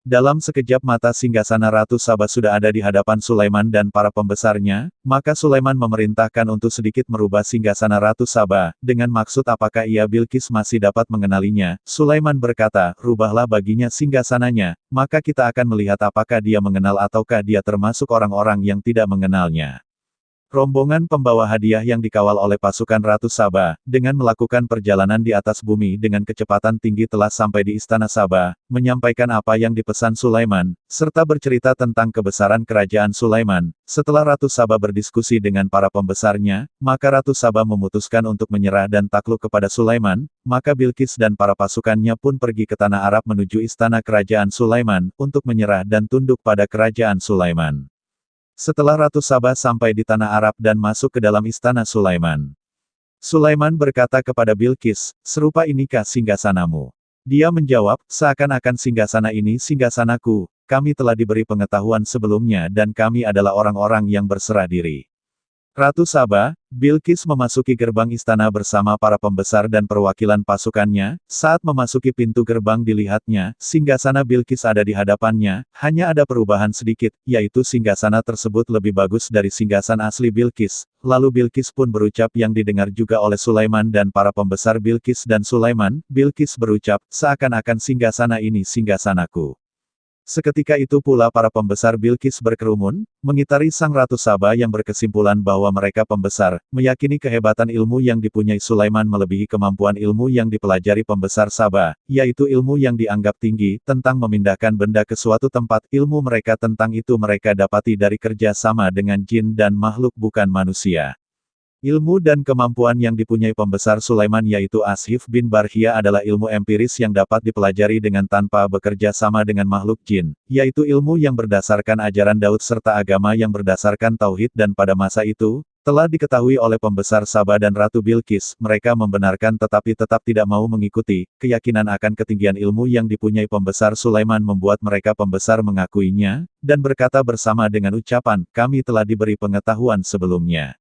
Dalam sekejap mata singgasana Ratu Saba sudah ada di hadapan Sulaiman dan para pembesarnya, maka Sulaiman memerintahkan untuk sedikit merubah singgasana Ratu Saba, dengan maksud apakah ia Bilqis masih dapat mengenalinya. Sulaiman berkata, "Rubahlah baginya singgasananya, maka kita akan melihat apakah dia mengenal ataukah dia termasuk orang-orang yang tidak mengenalnya." Rombongan pembawa hadiah yang dikawal oleh pasukan Ratu Saba, dengan melakukan perjalanan di atas bumi dengan kecepatan tinggi telah sampai di istana Saba, menyampaikan apa yang dipesan Sulaiman, serta bercerita tentang kebesaran kerajaan Sulaiman. Setelah Ratu Saba berdiskusi dengan para pembesarnya, maka Ratu Saba memutuskan untuk menyerah dan takluk kepada Sulaiman, maka Bilqis dan para pasukannya pun pergi ke tanah Arab menuju istana kerajaan Sulaiman, untuk menyerah dan tunduk pada kerajaan Sulaiman. Setelah Ratu Saba sampai di tanah Arab dan masuk ke dalam istana Sulaiman, Sulaiman berkata kepada Bilqis, "Serupa inikah singgasanamu?" Dia menjawab, "Seakan-akan singgasana ini singgasanaku, kami telah diberi pengetahuan sebelumnya dan kami adalah orang-orang yang berserah diri." Ratu Saba, Bilqis memasuki gerbang istana bersama para pembesar dan perwakilan pasukannya. Saat memasuki pintu gerbang dilihatnya, singgasana Bilqis ada di hadapannya, hanya ada perubahan sedikit, yaitu singgasana tersebut lebih bagus dari singgasana asli Bilqis. Lalu Bilqis pun berucap yang didengar juga oleh Sulaiman dan para pembesar Bilqis dan Sulaiman. Bilqis berucap, "Seakan-akan singgasana ini singgasanaku." Seketika itu pula para pembesar Bilqis berkerumun, mengitari Sang Ratu Saba yang berkesimpulan bahwa mereka pembesar, meyakini kehebatan ilmu yang dipunyai Sulaiman melebihi kemampuan ilmu yang dipelajari pembesar Saba, yaitu ilmu yang dianggap tinggi, tentang memindahkan benda ke suatu tempat. Ilmu mereka tentang itu mereka dapati dari kerja sama dengan jin dan makhluk bukan manusia. Ilmu dan kemampuan yang dipunyai pembesar Sulaiman yaitu Ashif bin Barhia adalah ilmu empiris yang dapat dipelajari dengan tanpa bekerja sama dengan makhluk jin, yaitu ilmu yang berdasarkan ajaran Daud serta agama yang berdasarkan Tauhid dan pada masa itu, telah diketahui oleh pembesar Saba dan Ratu Bilqis, mereka membenarkan tetapi tetap tidak mau mengikuti, keyakinan akan ketinggian ilmu yang dipunyai pembesar Sulaiman membuat mereka pembesar mengakuinya, dan berkata bersama dengan ucapan, "Kami telah diberi pengetahuan sebelumnya."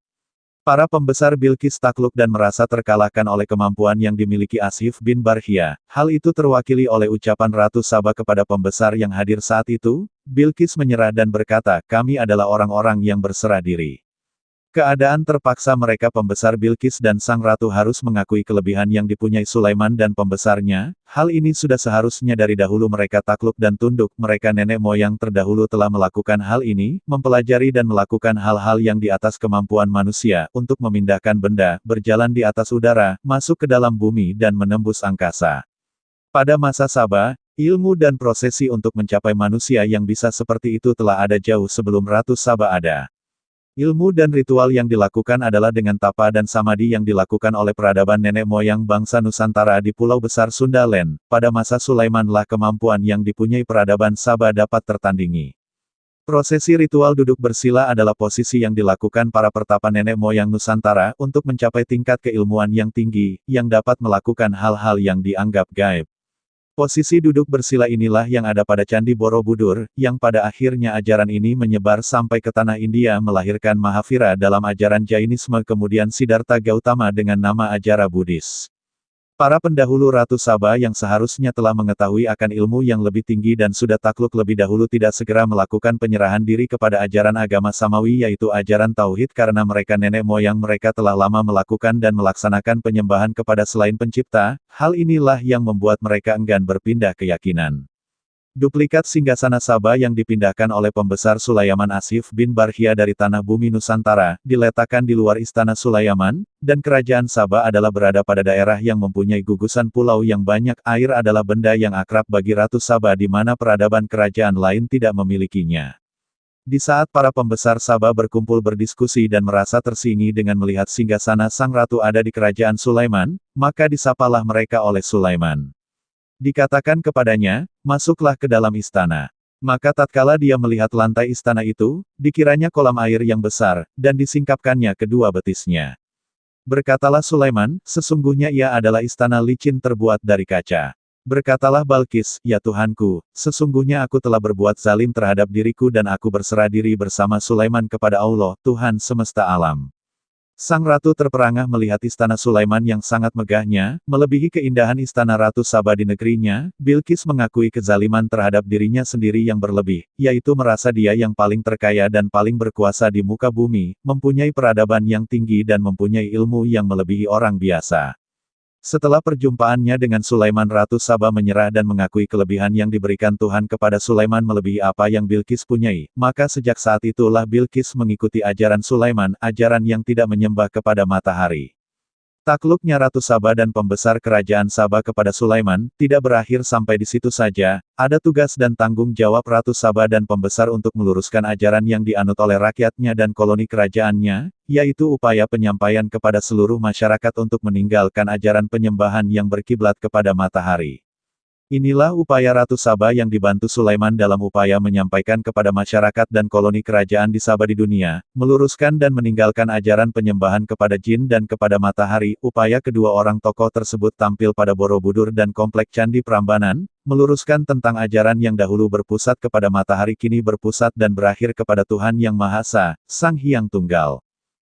Para pembesar Bilqis takluk dan merasa terkalahkan oleh kemampuan yang dimiliki Ashif bin Barhia. Hal itu terwakili oleh ucapan Ratu Saba kepada pembesar yang hadir saat itu. Bilqis menyerah dan berkata, "Kami adalah orang-orang yang berserah diri." Keadaan terpaksa mereka pembesar Bilqis dan Sang Ratu harus mengakui kelebihan yang dipunyai Sulaiman dan pembesarnya. Hal ini sudah seharusnya dari dahulu mereka takluk dan tunduk. Mereka nenek moyang terdahulu telah melakukan hal ini, mempelajari dan melakukan hal-hal yang di atas kemampuan manusia, untuk memindahkan benda, berjalan di atas udara, masuk ke dalam bumi dan menembus angkasa. Pada masa Saba, ilmu dan prosesi untuk mencapai manusia yang bisa seperti itu telah ada jauh sebelum Ratu Saba ada. Ilmu dan ritual yang dilakukan adalah dengan tapa dan samadhi yang dilakukan oleh peradaban nenek moyang bangsa Nusantara di Pulau Besar Sundaland. Pada masa Sulaimanlah kemampuan yang dipunyai peradaban Saba dapat tertandingi. Prosesi ritual duduk bersila adalah posisi yang dilakukan para pertapa nenek moyang Nusantara untuk mencapai tingkat keilmuan yang tinggi, yang dapat melakukan hal-hal yang dianggap gaib. Posisi duduk bersila inilah yang ada pada Candi Borobudur, yang pada akhirnya ajaran ini menyebar sampai ke tanah India melahirkan Mahavira dalam ajaran Jainisme kemudian Siddhartha Gautama dengan nama ajaran Buddhis. Para pendahulu Ratu Saba yang seharusnya telah mengetahui akan ilmu yang lebih tinggi dan sudah takluk lebih dahulu tidak segera melakukan penyerahan diri kepada ajaran agama Samawi yaitu ajaran Tauhid karena mereka nenek moyang mereka telah lama melakukan dan melaksanakan penyembahan kepada selain pencipta, hal inilah yang membuat mereka enggan berpindah keyakinan. Duplikat singgasana Saba yang dipindahkan oleh pembesar Sulaiman Asif bin Barkhia dari tanah bumi Nusantara, diletakkan di luar istana Sulaiman, dan kerajaan Saba adalah berada pada daerah yang mempunyai gugusan pulau yang banyak air adalah benda yang akrab bagi Ratu Saba di mana peradaban kerajaan lain tidak memilikinya. Di saat para pembesar Saba berkumpul berdiskusi dan merasa tersingi dengan melihat singgasana sang ratu ada di kerajaan Sulaiman, maka disapalah mereka oleh Sulaiman. Dikatakan kepadanya, masuklah ke dalam istana. Maka tatkala dia melihat lantai istana itu, dikiranya kolam air yang besar, dan disingkapkannya kedua betisnya. Berkatalah Sulaiman, sesungguhnya ia adalah istana licin terbuat dari kaca. Berkatalah Balkis, ya Tuhanku, sesungguhnya aku telah berbuat zalim terhadap diriku dan aku berserah diri bersama Sulaiman kepada Allah, Tuhan semesta alam. Sang ratu terperangah melihat istana Sulaiman yang sangat megahnya, melebihi keindahan istana Ratu Saba di negerinya. Bilqis mengakui kezaliman terhadap dirinya sendiri yang berlebih, yaitu merasa dia yang paling terkaya dan paling berkuasa di muka bumi, mempunyai peradaban yang tinggi dan mempunyai ilmu yang melebihi orang biasa. Setelah perjumpaannya dengan Sulaiman Ratu Saba menyerah dan mengakui kelebihan yang diberikan Tuhan kepada Sulaiman melebihi apa yang Bilqis punyai, maka sejak saat itulah Bilqis mengikuti ajaran Sulaiman, ajaran yang tidak menyembah kepada matahari. Takluknya Ratu Saba dan pembesar kerajaan Saba kepada Sulaiman, tidak berakhir sampai di situ saja, ada tugas dan tanggung jawab Ratu Saba dan pembesar untuk meluruskan ajaran yang dianut oleh rakyatnya dan koloni kerajaannya, yaitu upaya penyampaian kepada seluruh masyarakat untuk meninggalkan ajaran penyembahan yang berkiblat kepada matahari. Inilah upaya Ratu Saba yang dibantu Sulaiman dalam upaya menyampaikan kepada masyarakat dan koloni kerajaan di Saba di dunia, meluruskan dan meninggalkan ajaran penyembahan kepada jin dan kepada matahari. Upaya kedua orang tokoh tersebut tampil pada Borobudur dan Komplek Candi Prambanan, meluruskan tentang ajaran yang dahulu berpusat kepada matahari kini berpusat dan berakhir kepada Tuhan Yang Maha Esa, Sang Hyang Tunggal.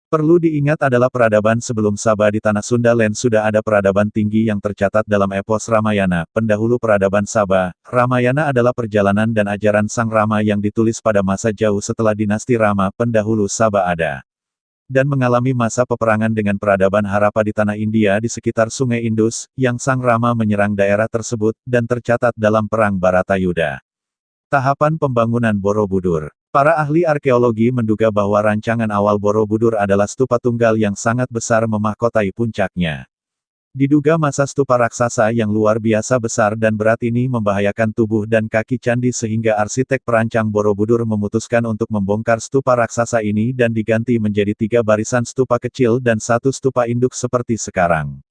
Perlu diingat adalah peradaban sebelum Saba di tanah Sundaland sudah ada peradaban tinggi yang tercatat dalam epos Ramayana, pendahulu peradaban Saba. Ramayana adalah perjalanan dan ajaran Sang Rama yang ditulis pada masa jauh setelah dinasti Rama, pendahulu Saba ada. Dan mengalami masa peperangan dengan peradaban Harappa di tanah India di sekitar Sungai Indus, yang Sang Rama menyerang daerah tersebut, dan tercatat dalam Perang Baratayuda. Tahapan pembangunan Borobudur. Para ahli arkeologi menduga bahwa rancangan awal Borobudur adalah stupa tunggal yang sangat besar memahkotai puncaknya. Diduga masa stupa raksasa yang luar biasa besar dan berat ini membahayakan tubuh dan kaki candi sehingga arsitek perancang Borobudur memutuskan untuk membongkar stupa raksasa ini dan diganti menjadi 3 barisan stupa kecil dan 1 stupa induk seperti sekarang.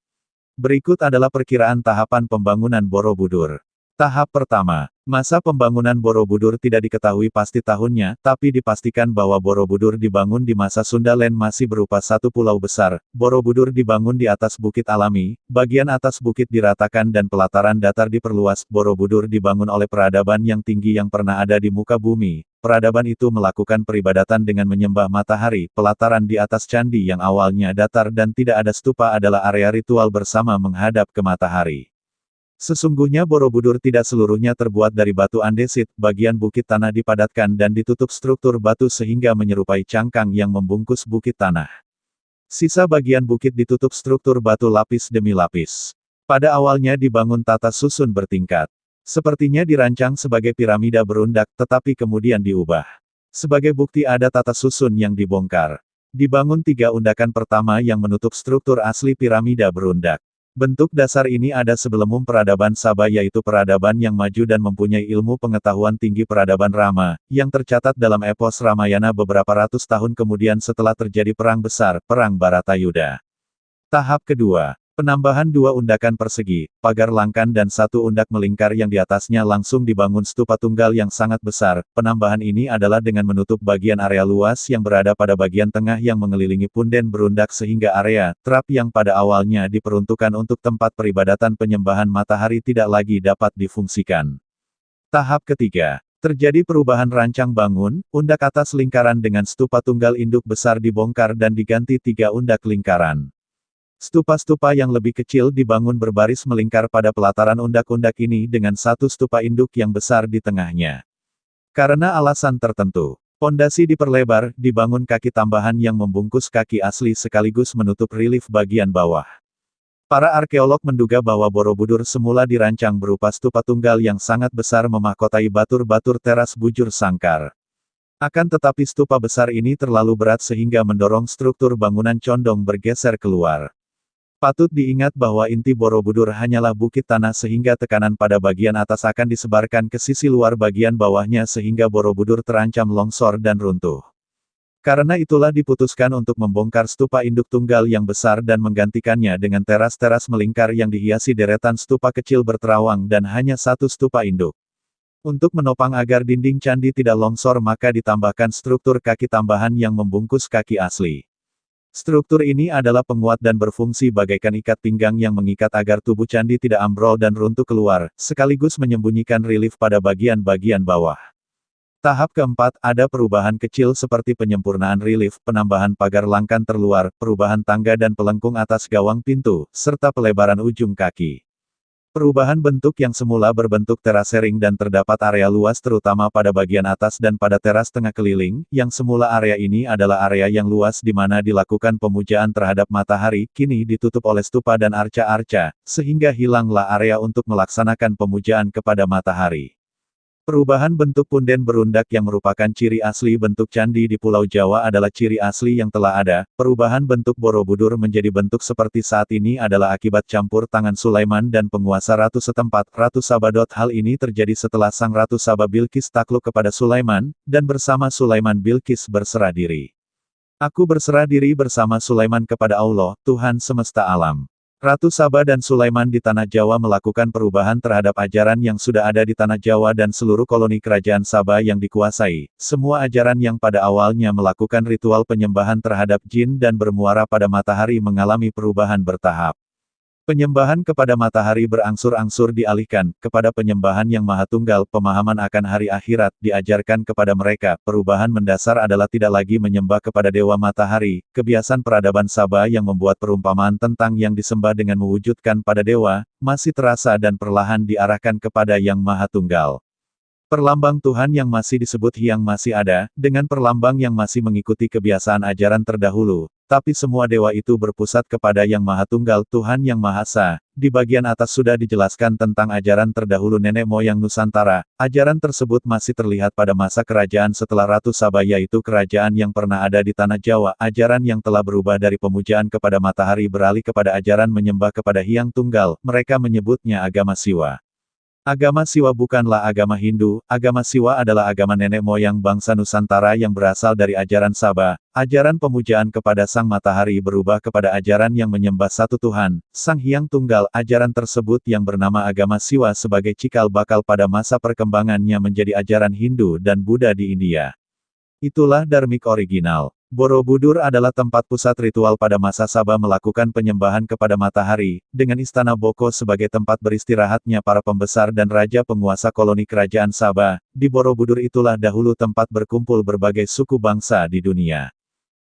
Berikut adalah perkiraan tahapan pembangunan Borobudur. Tahap pertama. Masa pembangunan Borobudur tidak diketahui pasti tahunnya, tapi dipastikan bahwa Borobudur dibangun di masa Sundaland masih berupa satu pulau besar. Borobudur dibangun di atas bukit alami, bagian atas bukit diratakan dan pelataran datar diperluas. Borobudur dibangun oleh peradaban yang tinggi yang pernah ada di muka bumi. Peradaban itu melakukan peribadatan dengan menyembah matahari. Pelataran di atas candi yang awalnya datar dan tidak ada stupa adalah area ritual bersama menghadap ke matahari. Sesungguhnya Borobudur tidak seluruhnya terbuat dari batu andesit, bagian bukit tanah dipadatkan dan ditutup struktur batu sehingga menyerupai cangkang yang membungkus bukit tanah. Sisa bagian bukit ditutup struktur batu lapis demi lapis. Pada awalnya dibangun tata susun bertingkat. Sepertinya dirancang sebagai piramida berundak, tetapi kemudian diubah. Sebagai bukti ada tata susun yang dibongkar. Dibangun 3 undakan pertama yang menutup struktur asli piramida berundak. Bentuk dasar ini ada sebelum peradaban Sabah, yaitu peradaban yang maju dan mempunyai ilmu pengetahuan tinggi. Peradaban Rama, yang tercatat dalam epos Ramayana beberapa ratus tahun kemudian setelah terjadi perang besar, Perang Baratayuda. Tahap kedua. Penambahan 2 undakan persegi, pagar langkan dan 1 undak melingkar yang di atasnya langsung dibangun stupa tunggal yang sangat besar. Penambahan ini adalah dengan menutup bagian area luas yang berada pada bagian tengah yang mengelilingi punden berundak sehingga area trap yang pada awalnya diperuntukkan untuk tempat peribadatan penyembahan matahari tidak lagi dapat difungsikan. Tahap ketiga. Terjadi perubahan rancang bangun, undak atas lingkaran dengan stupa tunggal induk besar dibongkar dan diganti 3 undak lingkaran. Stupa-stupa yang lebih kecil dibangun berbaris melingkar pada pelataran undak-undak ini dengan 1 stupa induk yang besar di tengahnya. Karena alasan tertentu, pondasi diperlebar, dibangun kaki tambahan yang membungkus kaki asli sekaligus menutup relief bagian bawah. Para arkeolog menduga bahwa Borobudur semula dirancang berupa stupa tunggal yang sangat besar memahkotai batur-batur teras bujur sangkar. Akan tetapi stupa besar ini terlalu berat sehingga mendorong struktur bangunan condong bergeser keluar. Patut diingat bahwa inti Borobudur hanyalah bukit tanah sehingga tekanan pada bagian atas akan disebarkan ke sisi luar bagian bawahnya sehingga Borobudur terancam longsor dan runtuh. Karena itulah diputuskan untuk membongkar stupa induk tunggal yang besar dan menggantikannya dengan teras-teras melingkar yang dihiasi deretan stupa kecil berterawang dan hanya 1 stupa induk. Untuk menopang agar dinding candi tidak longsor maka ditambahkan struktur kaki tambahan yang membungkus kaki asli. Struktur ini adalah penguat dan berfungsi bagaikan ikat pinggang yang mengikat agar tubuh candi tidak ambrol dan runtuh keluar, sekaligus menyembunyikan relief pada bagian-bagian bawah. Tahap keempat, ada perubahan kecil seperti penyempurnaan relief, penambahan pagar langkan terluar, perubahan tangga dan pelengkung atas gawang pintu, serta pelebaran ujung kaki. Perubahan bentuk yang semula berbentuk terasering dan terdapat area luas terutama pada bagian atas dan pada teras tengah keliling, yang semula area ini adalah area yang luas di mana dilakukan pemujaan terhadap matahari, kini ditutup oleh stupa dan arca-arca, sehingga hilanglah area untuk melaksanakan pemujaan kepada matahari. Perubahan bentuk punden berundak yang merupakan ciri asli bentuk candi di Pulau Jawa adalah ciri asli yang telah ada. Perubahan bentuk Borobudur menjadi bentuk seperti saat ini adalah akibat campur tangan Sulaiman dan penguasa Ratu setempat, Ratu Sabah. Hal ini terjadi setelah sang Ratu Sabah Bilqis takluk kepada Sulaiman, dan bersama Sulaiman Bilqis berserah diri. Aku berserah diri bersama Sulaiman kepada Allah, Tuhan semesta alam. Ratu Sabah dan Sulaiman di Tanah Jawa melakukan perubahan terhadap ajaran yang sudah ada di Tanah Jawa dan seluruh koloni kerajaan Sabah yang dikuasai. Semua ajaran yang pada awalnya melakukan ritual penyembahan terhadap jin dan bermuara pada matahari mengalami perubahan bertahap. Penyembahan kepada matahari berangsur-angsur dialihkan kepada penyembahan yang Maha Tunggal. Pemahaman akan hari akhirat diajarkan kepada mereka. Perubahan mendasar adalah tidak lagi menyembah kepada dewa matahari. Kebiasaan peradaban Sabah yang membuat perumpamaan tentang yang disembah dengan mewujudkan pada dewa masih terasa dan perlahan diarahkan kepada Yang Maha Tunggal. Perlambang Tuhan yang masih disebut Hyang masih ada, dengan perlambang yang masih mengikuti kebiasaan ajaran terdahulu, tapi semua dewa itu berpusat kepada Yang Maha Tunggal Tuhan Yang Maha Esa. Di bagian atas sudah dijelaskan tentang ajaran terdahulu nenek moyang Nusantara. Ajaran tersebut masih terlihat pada masa kerajaan setelah Ratu Sabah, yaitu kerajaan yang pernah ada di Tanah Jawa. Ajaran yang telah berubah dari pemujaan kepada matahari beralih kepada ajaran menyembah kepada Hyang Tunggal. Mereka menyebutnya agama Siwa. Agama Siwa bukanlah agama Hindu. Agama Siwa adalah agama nenek moyang bangsa Nusantara yang berasal dari ajaran Sabah. Ajaran pemujaan kepada sang matahari berubah kepada ajaran yang menyembah satu Tuhan, Sang Hyang Tunggal. Ajaran tersebut yang bernama agama Siwa sebagai cikal bakal pada masa perkembangannya menjadi ajaran Hindu dan Buddha di India. Itulah Dharmik original. Borobudur adalah tempat pusat ritual pada masa Sabah melakukan penyembahan kepada matahari, dengan istana Boko sebagai tempat beristirahatnya para pembesar dan raja penguasa koloni kerajaan Sabah. Di Borobudur itulah dahulu tempat berkumpul berbagai suku bangsa di dunia.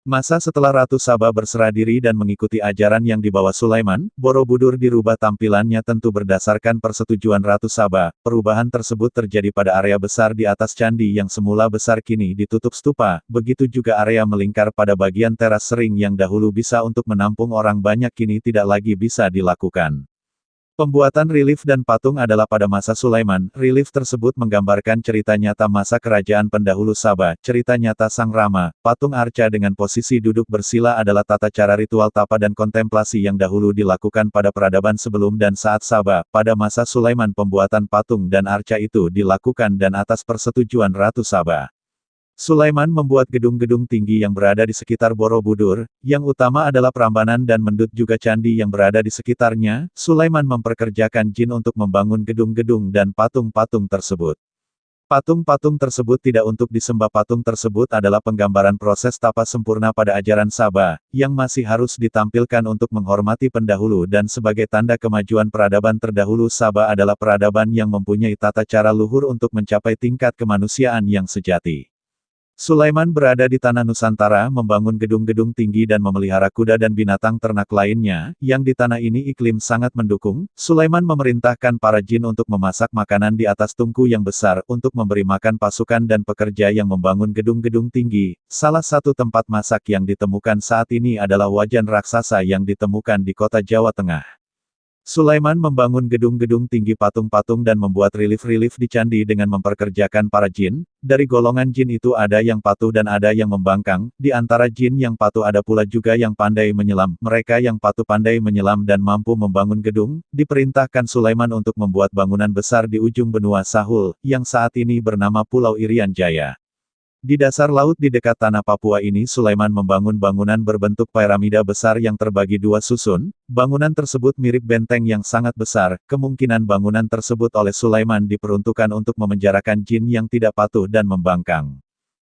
Masa setelah Ratu Sabah berserah diri dan mengikuti ajaran yang dibawa Sulaiman, Borobudur dirubah tampilannya tentu berdasarkan persetujuan Ratu Sabah. Perubahan tersebut terjadi pada area besar di atas candi yang semula besar kini ditutup stupa, begitu juga area melingkar pada bagian teras sering yang dahulu bisa untuk menampung orang banyak kini tidak lagi bisa dilakukan. Pembuatan relief dan patung adalah pada masa Sulaiman. Relief tersebut menggambarkan cerita nyata masa kerajaan pendahulu Sabah, cerita nyata Sang Rama. Patung arca dengan posisi duduk bersila adalah tata cara ritual tapa dan kontemplasi yang dahulu dilakukan pada peradaban sebelum dan saat Sabah. Pada masa Sulaiman pembuatan patung dan arca itu dilakukan dan atas persetujuan Ratu Sabah. Sulaiman membuat gedung-gedung tinggi yang berada di sekitar Borobudur, yang utama adalah Prambanan dan Mendut juga candi yang berada di sekitarnya. Sulaiman memperkerjakan jin untuk membangun gedung-gedung dan patung-patung tersebut. Patung-patung tersebut tidak untuk disembah. Patung tersebut adalah penggambaran proses tapa sempurna pada ajaran Sabah, yang masih harus ditampilkan untuk menghormati pendahulu dan sebagai tanda kemajuan peradaban terdahulu. Sabah adalah peradaban yang mempunyai tata cara luhur untuk mencapai tingkat kemanusiaan yang sejati. Sulaiman berada di tanah Nusantara membangun gedung-gedung tinggi dan memelihara kuda dan binatang ternak lainnya, yang di tanah ini iklim sangat mendukung. Sulaiman memerintahkan para jin untuk memasak makanan di atas tungku yang besar untuk memberi makan pasukan dan pekerja yang membangun gedung-gedung tinggi. Salah satu tempat masak yang ditemukan saat ini adalah wajan raksasa yang ditemukan di kota Jawa Tengah. Sulaiman membangun gedung-gedung tinggi, patung-patung dan membuat relief-relief di candi dengan memperkerjakan para jin. Dari golongan jin itu ada yang patuh dan ada yang membangkang. Di antara jin yang patuh ada pula juga yang pandai menyelam. Mereka yang patuh pandai menyelam dan mampu membangun gedung. Diperintahkan Sulaiman untuk membuat bangunan besar di ujung benua Sahul, yang saat ini bernama Pulau Irian Jaya. Di dasar laut di dekat tanah Papua ini Sulaiman membangun bangunan berbentuk piramida besar yang terbagi dua susun. Bangunan tersebut mirip benteng yang sangat besar. Kemungkinan bangunan tersebut oleh Sulaiman diperuntukkan untuk memenjarakan jin yang tidak patuh dan membangkang.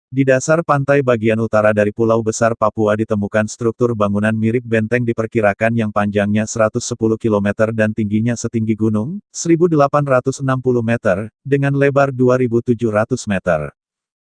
Di dasar pantai bagian utara dari Pulau Besar Papua ditemukan struktur bangunan mirip benteng diperkirakan yang panjangnya 110 km dan tingginya setinggi gunung, 1860 meter, dengan lebar 2700 meter.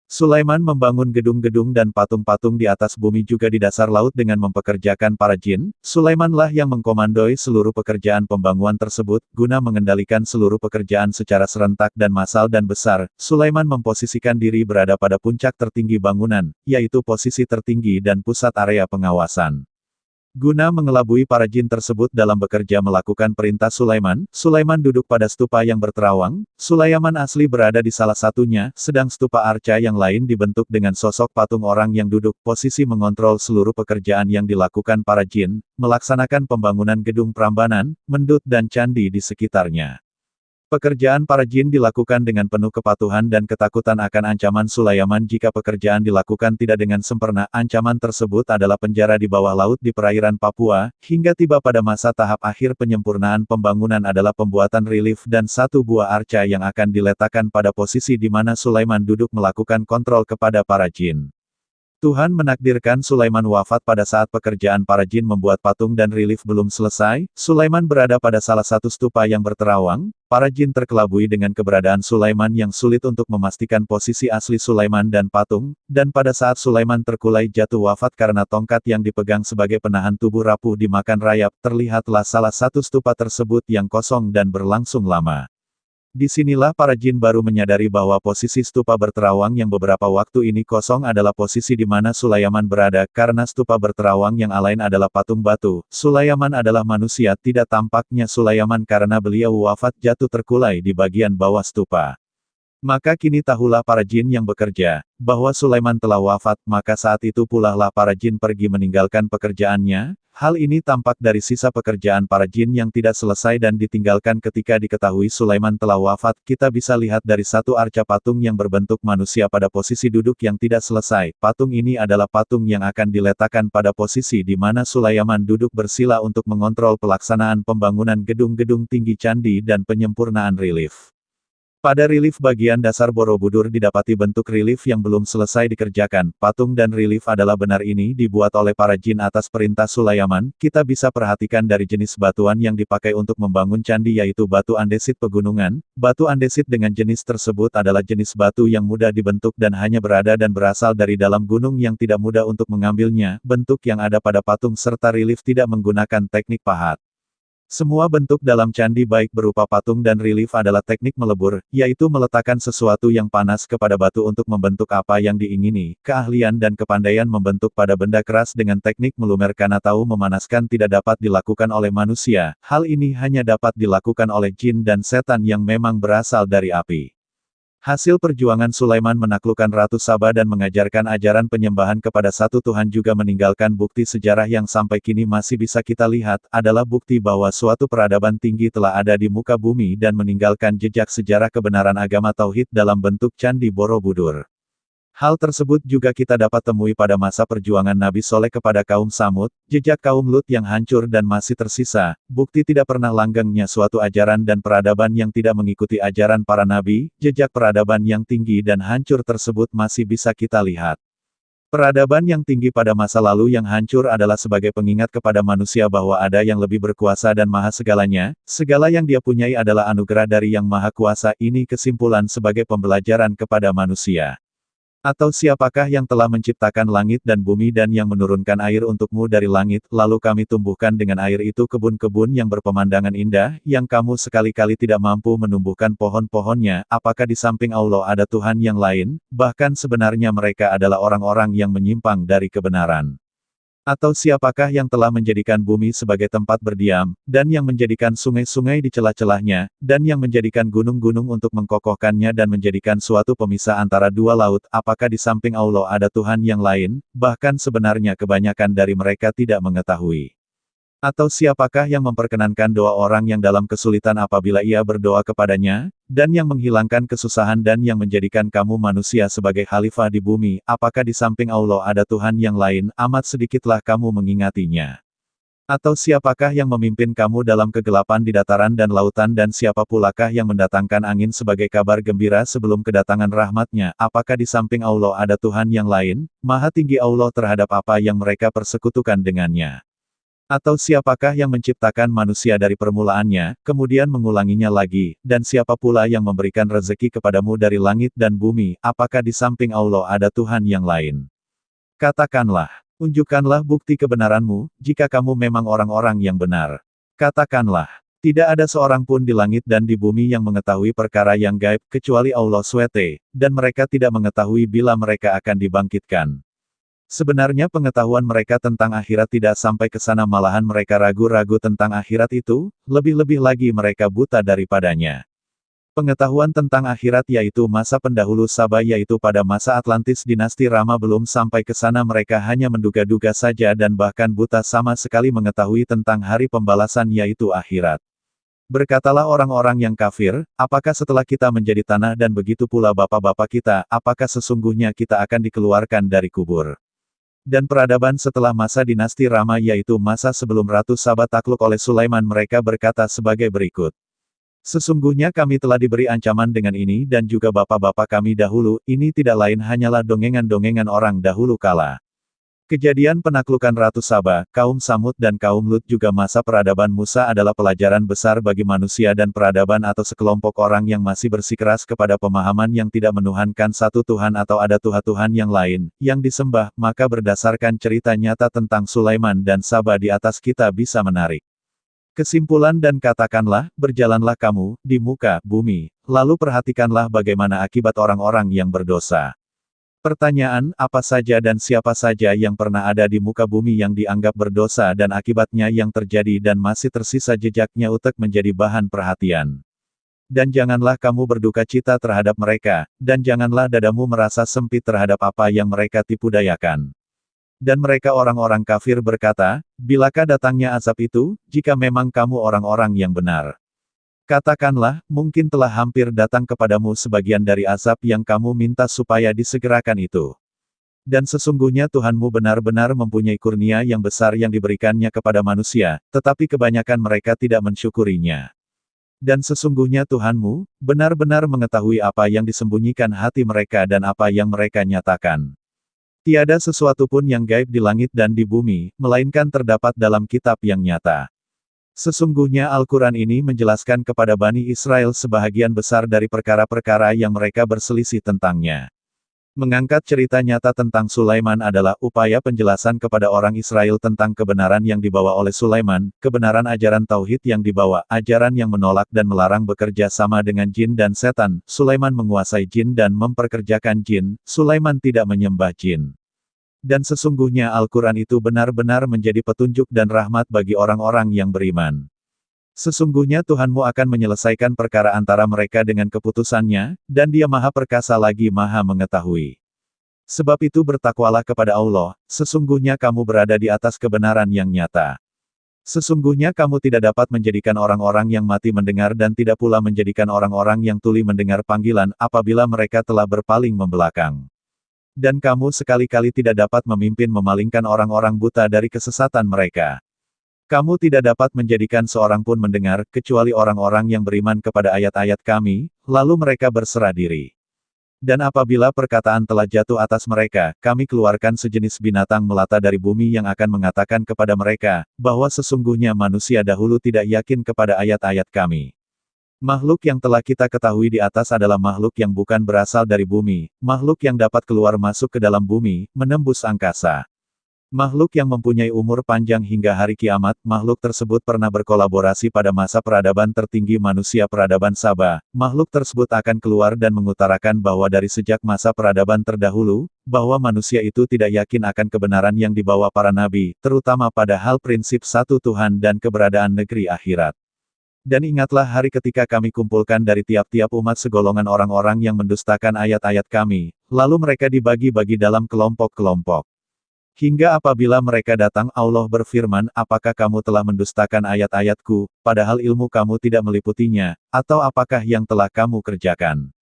Sulaiman membangun gedung-gedung dan patung-patung di atas bumi juga di dasar laut dengan mempekerjakan para jin. Sulaimanlah yang mengkomandoi seluruh pekerjaan pembangunan tersebut, guna mengendalikan seluruh pekerjaan secara serentak dan massal dan besar. Sulaiman memposisikan diri berada pada puncak tertinggi bangunan, yaitu posisi tertinggi dan pusat area pengawasan. Guna mengelabui para jin tersebut dalam bekerja melakukan perintah Sulaiman, Sulaiman duduk pada stupa yang berterawang. Sulaiman asli berada di salah satunya, sedang stupa arca yang lain dibentuk dengan sosok patung orang yang duduk, posisi mengontrol seluruh pekerjaan yang dilakukan para jin, melaksanakan pembangunan gedung Prambanan, Mendut dan candi di sekitarnya. Pekerjaan para jin dilakukan dengan penuh kepatuhan dan ketakutan akan ancaman Sulaiman jika pekerjaan dilakukan tidak dengan sempurna. Ancaman tersebut adalah penjara di bawah laut di perairan Papua, hingga tiba pada masa tahap akhir penyempurnaan pembangunan adalah pembuatan relief dan satu buah arca yang akan diletakkan pada posisi di mana Sulaiman duduk melakukan kontrol kepada para jin. Tuhan menakdirkan Sulaiman wafat pada saat pekerjaan para jin membuat patung dan relief belum selesai. Sulaiman berada pada salah satu stupa yang berterawang. Para jin terkelabui dengan keberadaan Sulaiman yang sulit untuk memastikan posisi asli Sulaiman dan patung, dan pada saat Sulaiman terkulai jatuh wafat karena tongkat yang dipegang sebagai penahan tubuh rapuh dimakan rayap, terlihatlah salah satu stupa tersebut yang kosong dan berlangsung lama. Disinilah para jin baru menyadari bahwa posisi stupa berterawang yang beberapa waktu ini kosong adalah posisi di mana Sulaiman berada, karena stupa berterawang yang lain adalah patung batu. Sulaiman adalah manusia, tidak tampaknya Sulaiman karena beliau wafat jatuh terkulai di bagian bawah stupa. Maka kini tahulah para jin yang bekerja, bahwa Sulaiman telah wafat, maka saat itu pula lah para jin pergi meninggalkan pekerjaannya. Hal ini tampak dari sisa pekerjaan para jin yang tidak selesai dan ditinggalkan ketika diketahui Sulaiman telah wafat. Kita bisa lihat dari satu arca patung yang berbentuk manusia pada posisi duduk yang tidak selesai. Patung ini adalah patung yang akan diletakkan pada posisi di mana Sulaiman duduk bersila untuk mengontrol pelaksanaan pembangunan gedung-gedung tinggi candi dan penyempurnaan relief. Pada relief bagian dasar Borobudur didapati bentuk relief yang belum selesai dikerjakan. Patung dan relief adalah benar ini dibuat oleh para jin atas perintah Sulaiman. Kita bisa perhatikan dari jenis batuan yang dipakai untuk membangun candi yaitu batu andesit pegunungan. Batu andesit dengan jenis tersebut adalah jenis batu yang mudah dibentuk dan hanya berada dan berasal dari dalam gunung yang tidak mudah untuk mengambilnya. Bentuk yang ada pada patung serta relief tidak menggunakan teknik pahat. Semua bentuk dalam candi baik berupa patung dan relief adalah teknik melebur, yaitu meletakkan sesuatu yang panas kepada batu untuk membentuk apa yang diingini. Keahlian dan kepandaian membentuk pada benda keras dengan teknik melumer karena tahu memanaskan tidak dapat dilakukan oleh manusia. Hal ini hanya dapat dilakukan oleh jin dan setan yang memang berasal dari api. Hasil perjuangan Sulaiman menaklukkan Ratu Saba dan mengajarkan ajaran penyembahan kepada satu Tuhan juga meninggalkan bukti sejarah yang sampai kini masih bisa kita lihat, adalah bukti bahwa suatu peradaban tinggi telah ada di muka bumi dan meninggalkan jejak sejarah kebenaran agama Tauhid dalam bentuk Candi Borobudur. Hal tersebut juga kita dapat temui pada masa perjuangan Nabi Soleh kepada kaum Samud, jejak kaum Lut yang hancur dan masih tersisa, bukti tidak pernah langgengnya suatu ajaran dan peradaban yang tidak mengikuti ajaran para nabi, jejak peradaban yang tinggi dan hancur tersebut masih bisa kita lihat. Peradaban yang tinggi pada masa lalu yang hancur adalah sebagai pengingat kepada manusia bahwa ada yang lebih berkuasa dan maha segalanya, segala yang dia punyai adalah anugerah dari yang maha kuasa. Ini kesimpulan sebagai pembelajaran kepada manusia. Atau siapakah yang telah menciptakan langit dan bumi dan yang menurunkan air untukmu dari langit, lalu kami tumbuhkan dengan air itu kebun-kebun yang berpemandangan indah, yang kamu sekali-kali tidak mampu menumbuhkan pohon-pohonnya, apakah di samping Allah ada Tuhan yang lain? Bahkan sebenarnya mereka adalah orang-orang yang menyimpang dari kebenaran. Atau siapakah yang telah menjadikan bumi sebagai tempat berdiam, dan yang menjadikan sungai-sungai di celah-celahnya, dan yang menjadikan gunung-gunung untuk mengkokohkannya dan menjadikan suatu pemisah antara dua laut, apakah di samping Allah ada Tuhan yang lain? Bahkan sebenarnya kebanyakan dari mereka tidak mengetahui. Atau siapakah yang memperkenankan doa orang yang dalam kesulitan apabila ia berdoa kepadanya, dan yang menghilangkan kesusahan dan yang menjadikan kamu manusia sebagai khalifah di bumi, apakah di samping Allah ada Tuhan yang lain? Amat sedikitlah kamu mengingatinya. Atau siapakah yang memimpin kamu dalam kegelapan di dataran dan lautan dan siapa pulakah yang mendatangkan angin sebagai kabar gembira sebelum kedatangan rahmatnya? Apakah di samping Allah ada Tuhan yang lain? Maha tinggi Allah terhadap apa yang mereka persekutukan dengannya. Atau siapakah yang menciptakan manusia dari permulaannya, kemudian mengulanginya lagi, dan siapa pula yang memberikan rezeki kepadamu dari langit dan bumi, apakah di samping Allah ada Tuhan yang lain? Katakanlah, tunjukkanlah bukti kebenaranmu, jika kamu memang orang-orang yang benar. Katakanlah, tidak ada seorang pun di langit dan di bumi yang mengetahui perkara yang gaib, kecuali Allah SWT, dan mereka tidak mengetahui bila mereka akan dibangkitkan. Sebenarnya pengetahuan mereka tentang akhirat tidak sampai ke sana, malahan mereka ragu-ragu tentang akhirat itu, lebih-lebih lagi mereka buta daripadanya. Pengetahuan tentang akhirat yaitu masa pendahulu Saba yaitu pada masa Atlantis dinasti Rama belum sampai ke sana, mereka hanya menduga-duga saja dan bahkan buta sama sekali mengetahui tentang hari pembalasan yaitu akhirat. Berkatalah orang-orang yang kafir, apakah setelah kita menjadi tanah dan begitu pula bapak-bapak kita, apakah sesungguhnya kita akan dikeluarkan dari kubur? Dan peradaban setelah masa dinasti Rama yaitu masa sebelum Ratu Saba takluk oleh Sulaiman, mereka berkata sebagai berikut. Sesungguhnya kami telah diberi ancaman dengan ini dan juga bapak-bapak kami dahulu, ini tidak lain hanyalah dongengan-dongengan orang dahulu kala. Kejadian penaklukan Ratu Saba, kaum Samud dan kaum Lut juga masa peradaban Musa adalah pelajaran besar bagi manusia dan peradaban atau sekelompok orang yang masih bersikeras kepada pemahaman yang tidak menuhankan satu Tuhan atau ada Tuhan-Tuhan yang lain, yang disembah, maka berdasarkan cerita nyata tentang Sulaiman dan Saba di atas kita bisa menarik kesimpulan dan katakanlah, berjalanlah kamu, di muka bumi, lalu perhatikanlah bagaimana akibat orang-orang yang berdosa. Pertanyaan, apa saja dan siapa saja yang pernah ada di muka bumi yang dianggap berdosa dan akibatnya yang terjadi dan masih tersisa jejaknya utek menjadi bahan perhatian. Dan janganlah kamu berduka cita terhadap mereka, dan janganlah dadamu merasa sempit terhadap apa yang mereka tipu dayakan. Dan mereka orang-orang kafir berkata, bilakah datangnya azab itu, jika memang kamu orang-orang yang benar? Katakanlah, mungkin telah hampir datang kepadamu sebagian dari azab yang kamu minta supaya disegerakan itu. Dan sesungguhnya Tuhanmu benar-benar mempunyai kurnia yang besar yang diberikannya kepada manusia, tetapi kebanyakan mereka tidak mensyukurinya. Dan sesungguhnya Tuhanmu, benar-benar mengetahui apa yang disembunyikan hati mereka dan apa yang mereka nyatakan. Tiada sesuatu pun yang gaib di langit dan di bumi, melainkan terdapat dalam kitab yang nyata. Sesungguhnya Al-Quran ini menjelaskan kepada Bani Israel sebahagian besar dari perkara-perkara yang mereka berselisih tentangnya. Mengangkat cerita nyata tentang Sulaiman adalah upaya penjelasan kepada orang Israel tentang kebenaran yang dibawa oleh Sulaiman, kebenaran ajaran tauhid yang dibawa, ajaran yang menolak dan melarang bekerja sama dengan jin dan setan. Sulaiman menguasai jin dan memperkerjakan jin, Sulaiman tidak menyembah jin. Dan sesungguhnya Al-Quran itu benar-benar menjadi petunjuk dan rahmat bagi orang-orang yang beriman. Sesungguhnya Tuhanmu akan menyelesaikan perkara antara mereka dengan keputusannya, dan Dia Maha Perkasa lagi Maha Mengetahui. Sebab itu bertakwalah kepada Allah, sesungguhnya kamu berada di atas kebenaran yang nyata. Sesungguhnya kamu tidak dapat menjadikan orang-orang yang mati mendengar dan tidak pula menjadikan orang-orang yang tuli mendengar panggilan apabila mereka telah berpaling membelakang. Dan kamu sekali-kali tidak dapat memimpin memalingkan orang-orang buta dari kesesatan mereka. Kamu tidak dapat menjadikan seorang pun mendengar, kecuali orang-orang yang beriman kepada ayat-ayat kami, lalu mereka berserah diri. Dan apabila perkataan telah jatuh atas mereka, kami keluarkan sejenis binatang melata dari bumi yang akan mengatakan kepada mereka, bahwa sesungguhnya manusia dahulu tidak yakin kepada ayat-ayat kami. Makhluk yang telah kita ketahui di atas adalah makhluk yang bukan berasal dari bumi, makhluk yang dapat keluar masuk ke dalam bumi, menembus angkasa. Makhluk yang mempunyai umur panjang hingga hari kiamat, makhluk tersebut pernah berkolaborasi pada masa peradaban tertinggi manusia peradaban Saba. Makhluk tersebut akan keluar dan mengutarakan bahwa dari sejak masa peradaban terdahulu, bahwa manusia itu tidak yakin akan kebenaran yang dibawa para nabi, terutama pada hal prinsip satu Tuhan dan keberadaan negeri akhirat. Dan ingatlah hari ketika kami kumpulkan dari tiap-tiap umat segolongan orang-orang yang mendustakan ayat-ayat kami, lalu mereka dibagi-bagi dalam kelompok-kelompok. Hingga apabila mereka datang, Allah berfirman, apakah kamu telah mendustakan ayat-ayatku, padahal ilmu kamu tidak meliputinya, atau apakah yang telah kamu kerjakan?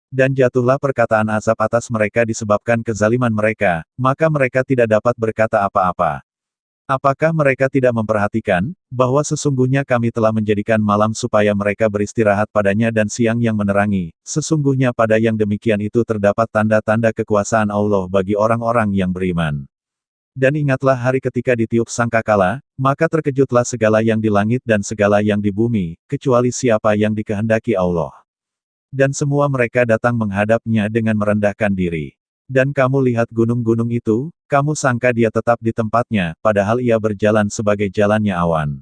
Dan jatuhlah perkataan azab atas mereka disebabkan kezaliman mereka, maka mereka tidak dapat berkata apa-apa. Apakah mereka tidak memperhatikan, bahwa sesungguhnya kami telah menjadikan malam supaya mereka beristirahat padanya dan siang yang menerangi, sesungguhnya pada yang demikian itu terdapat tanda-tanda kekuasaan Allah bagi orang-orang yang beriman. Dan ingatlah hari ketika ditiup sangkakala, maka terkejutlah segala yang di langit dan segala yang di bumi, kecuali siapa yang dikehendaki Allah. Dan semua mereka datang menghadapnya dengan merendahkan diri. Dan kamu lihat gunung-gunung itu, kamu sangka dia tetap di tempatnya, padahal ia berjalan sebagai jalannya awan.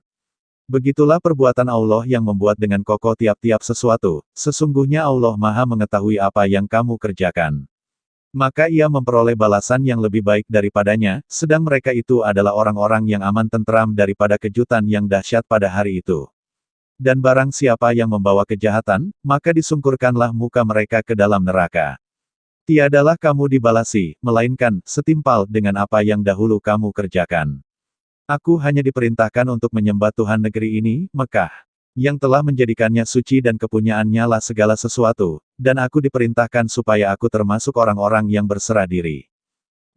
Begitulah perbuatan Allah yang membuat dengan kokoh tiap-tiap sesuatu, sesungguhnya Allah Maha mengetahui apa yang kamu kerjakan. Maka ia memperoleh balasan yang lebih baik daripadanya, sedang mereka itu adalah orang-orang yang aman tentram daripada kejutan yang dahsyat pada hari itu. Dan barang siapa yang membawa kejahatan, maka disungkurkanlah muka mereka ke dalam neraka. Tiadalah kamu dibalasi, melainkan, setimpal dengan apa yang dahulu kamu kerjakan. Aku hanya diperintahkan untuk menyembah Tuhan negeri ini, Mekah, yang telah menjadikannya suci dan kepunyaannya lah segala sesuatu, dan aku diperintahkan supaya aku termasuk orang-orang yang berserah diri.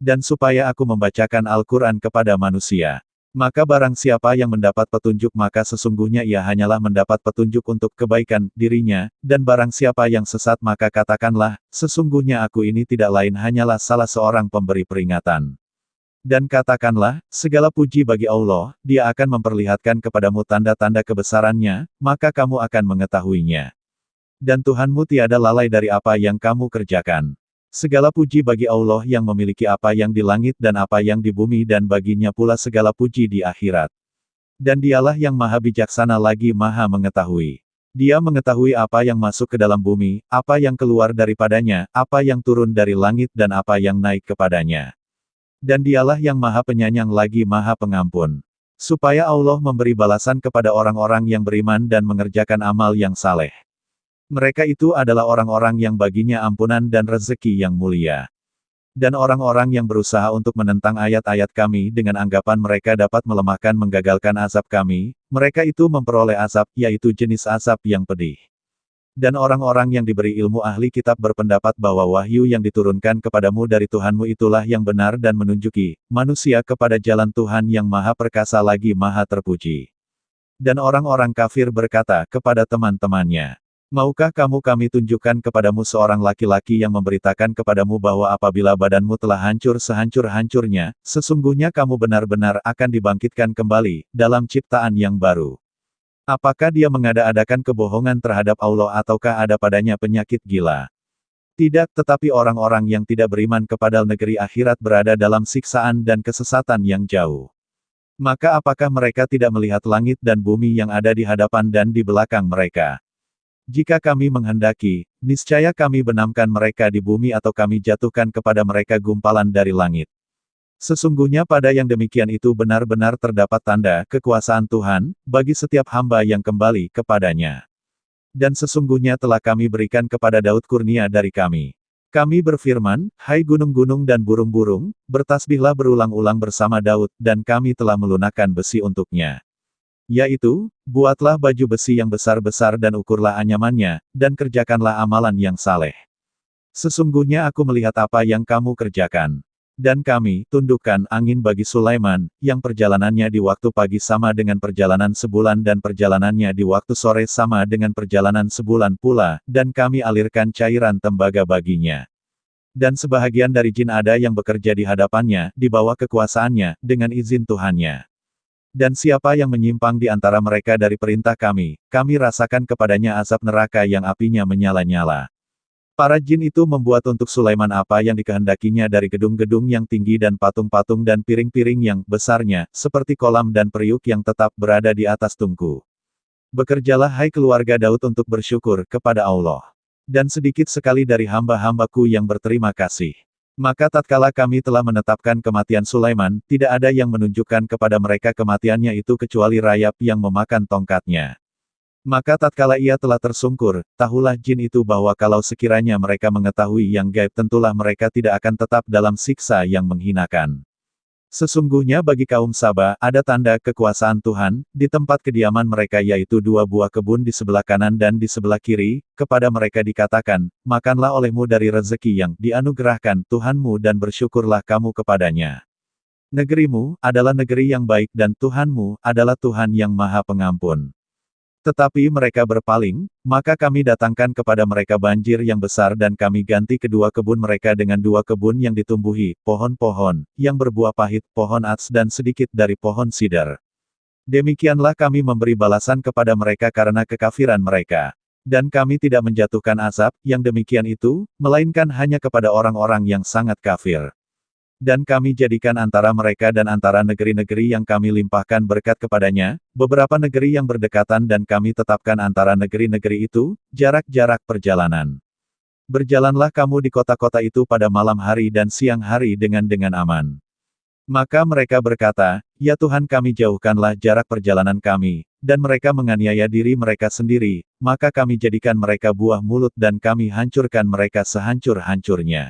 Dan supaya aku membacakan Al-Quran kepada manusia. Maka barang siapa yang mendapat petunjuk maka sesungguhnya ia hanyalah mendapat petunjuk untuk kebaikan dirinya, dan barang siapa yang sesat maka katakanlah, sesungguhnya aku ini tidak lain hanyalah salah seorang pemberi peringatan. Dan katakanlah, segala puji bagi Allah, Dia akan memperlihatkan kepadamu tanda-tanda kebesarannya, maka kamu akan mengetahuinya. Dan Tuhanmu tiada lalai dari apa yang kamu kerjakan. Segala puji bagi Allah yang memiliki apa yang di langit dan apa yang di bumi dan baginya pula segala puji di akhirat. Dan Dialah yang maha bijaksana lagi maha mengetahui. Dia mengetahui apa yang masuk ke dalam bumi, apa yang keluar daripadanya, apa yang turun dari langit dan apa yang naik kepadanya. Dan Dialah yang maha penyayang lagi maha pengampun. Supaya Allah memberi balasan kepada orang-orang yang beriman dan mengerjakan amal yang saleh. Mereka itu adalah orang-orang yang baginya ampunan dan rezeki yang mulia. Dan orang-orang yang berusaha untuk menentang ayat-ayat kami dengan anggapan mereka dapat melemahkan menggagalkan azab kami, mereka itu memperoleh azab, yaitu jenis azab yang pedih. Dan orang-orang yang diberi ilmu ahli kitab berpendapat bahwa wahyu yang diturunkan kepadamu dari Tuhanmu itulah yang benar dan menunjuki manusia kepada jalan Tuhan yang maha perkasa lagi maha terpuji. Dan orang-orang kafir berkata kepada teman-temannya, maukah kami tunjukkan kepadamu seorang laki-laki yang memberitakan kepadamu bahwa apabila badanmu telah hancur sehancur-hancurnya, sesungguhnya kamu benar-benar akan dibangkitkan kembali, dalam ciptaan yang baru. Apakah dia mengada-adakan kebohongan terhadap Allah ataukah ada padanya penyakit gila? Tidak, tetapi orang-orang yang tidak beriman kepada negeri akhirat berada dalam siksaan dan kesesatan yang jauh. Maka apakah mereka tidak melihat langit dan bumi yang ada di hadapan dan di belakang mereka? Jika kami menghendaki, niscaya kami benamkan mereka di bumi atau kami jatuhkan kepada mereka gumpalan dari langit. Sesungguhnya pada yang demikian itu benar-benar terdapat tanda kekuasaan Tuhan, bagi setiap hamba yang kembali kepadanya. Dan sesungguhnya telah kami berikan kepada Daud kurnia dari kami. Kami berfirman, hai gunung-gunung dan burung-burung, bertasbihlah berulang-ulang bersama Daud, dan kami telah melunakkan besi untuknya. Yaitu, buatlah baju besi yang besar-besar dan ukurlah anyamannya, dan kerjakanlah amalan yang saleh. Sesungguhnya aku melihat apa yang kamu kerjakan. Dan kami tundukkan angin bagi Sulaiman, yang perjalanannya di waktu pagi sama dengan perjalanan sebulan dan perjalanannya di waktu sore sama dengan perjalanan sebulan pula, dan kami alirkan cairan tembaga baginya. Dan sebahagian dari jin ada yang bekerja di hadapannya, di bawah kekuasaannya, dengan izin Tuhannya. Dan siapa yang menyimpang di antara mereka dari perintah kami rasakan kepadanya azab neraka yang apinya menyala-nyala. Para jin itu membuat untuk Sulaiman apa yang dikehendakinya dari gedung-gedung yang tinggi dan patung-patung dan piring-piring yang besarnya, seperti kolam dan periuk yang tetap berada di atas tungku. Bekerjalah hai keluarga Daud untuk bersyukur kepada Allah. Dan sedikit sekali dari hamba-hambaku yang berterima kasih. Maka tatkala kami telah menetapkan kematian Sulaiman, tidak ada yang menunjukkan kepada mereka kematiannya itu kecuali rayap yang memakan tongkatnya. Maka tatkala ia telah tersungkur, tahulah jin itu bahwa kalau sekiranya mereka mengetahui yang gaib tentulah mereka tidak akan tetap dalam siksa yang menghinakan. Sesungguhnya bagi kaum Saba ada tanda kekuasaan Tuhan, di tempat kediaman mereka yaitu 2 buah kebun di sebelah kanan dan di sebelah kiri, kepada mereka dikatakan, makanlah olehmu dari rezeki yang dianugerahkan Tuhanmu dan bersyukurlah kamu kepadanya. Negerimu adalah negeri yang baik dan Tuhanmu adalah Tuhan yang Maha Pengampun. Tetapi mereka berpaling, maka kami datangkan kepada mereka banjir yang besar dan kami ganti kedua kebun mereka dengan 2 kebun yang ditumbuhi, pohon-pohon, yang berbuah pahit, pohon ats dan sedikit dari pohon sidar. Demikianlah kami memberi balasan kepada mereka karena kekafiran mereka. Dan kami tidak menjatuhkan azab, yang demikian itu, melainkan hanya kepada orang-orang yang sangat kafir. Dan kami jadikan antara mereka dan antara negeri-negeri yang kami limpahkan berkat kepadanya, beberapa negeri yang berdekatan dan kami tetapkan antara negeri-negeri itu, jarak-jarak perjalanan. Berjalanlah kamu di kota-kota itu pada malam hari dan siang hari dengan aman. Maka mereka berkata, ya Tuhan kami jauhkanlah jarak perjalanan kami, dan mereka menganiaya diri mereka sendiri, maka kami jadikan mereka buah mulut dan kami hancurkan mereka sehancur-hancurnya.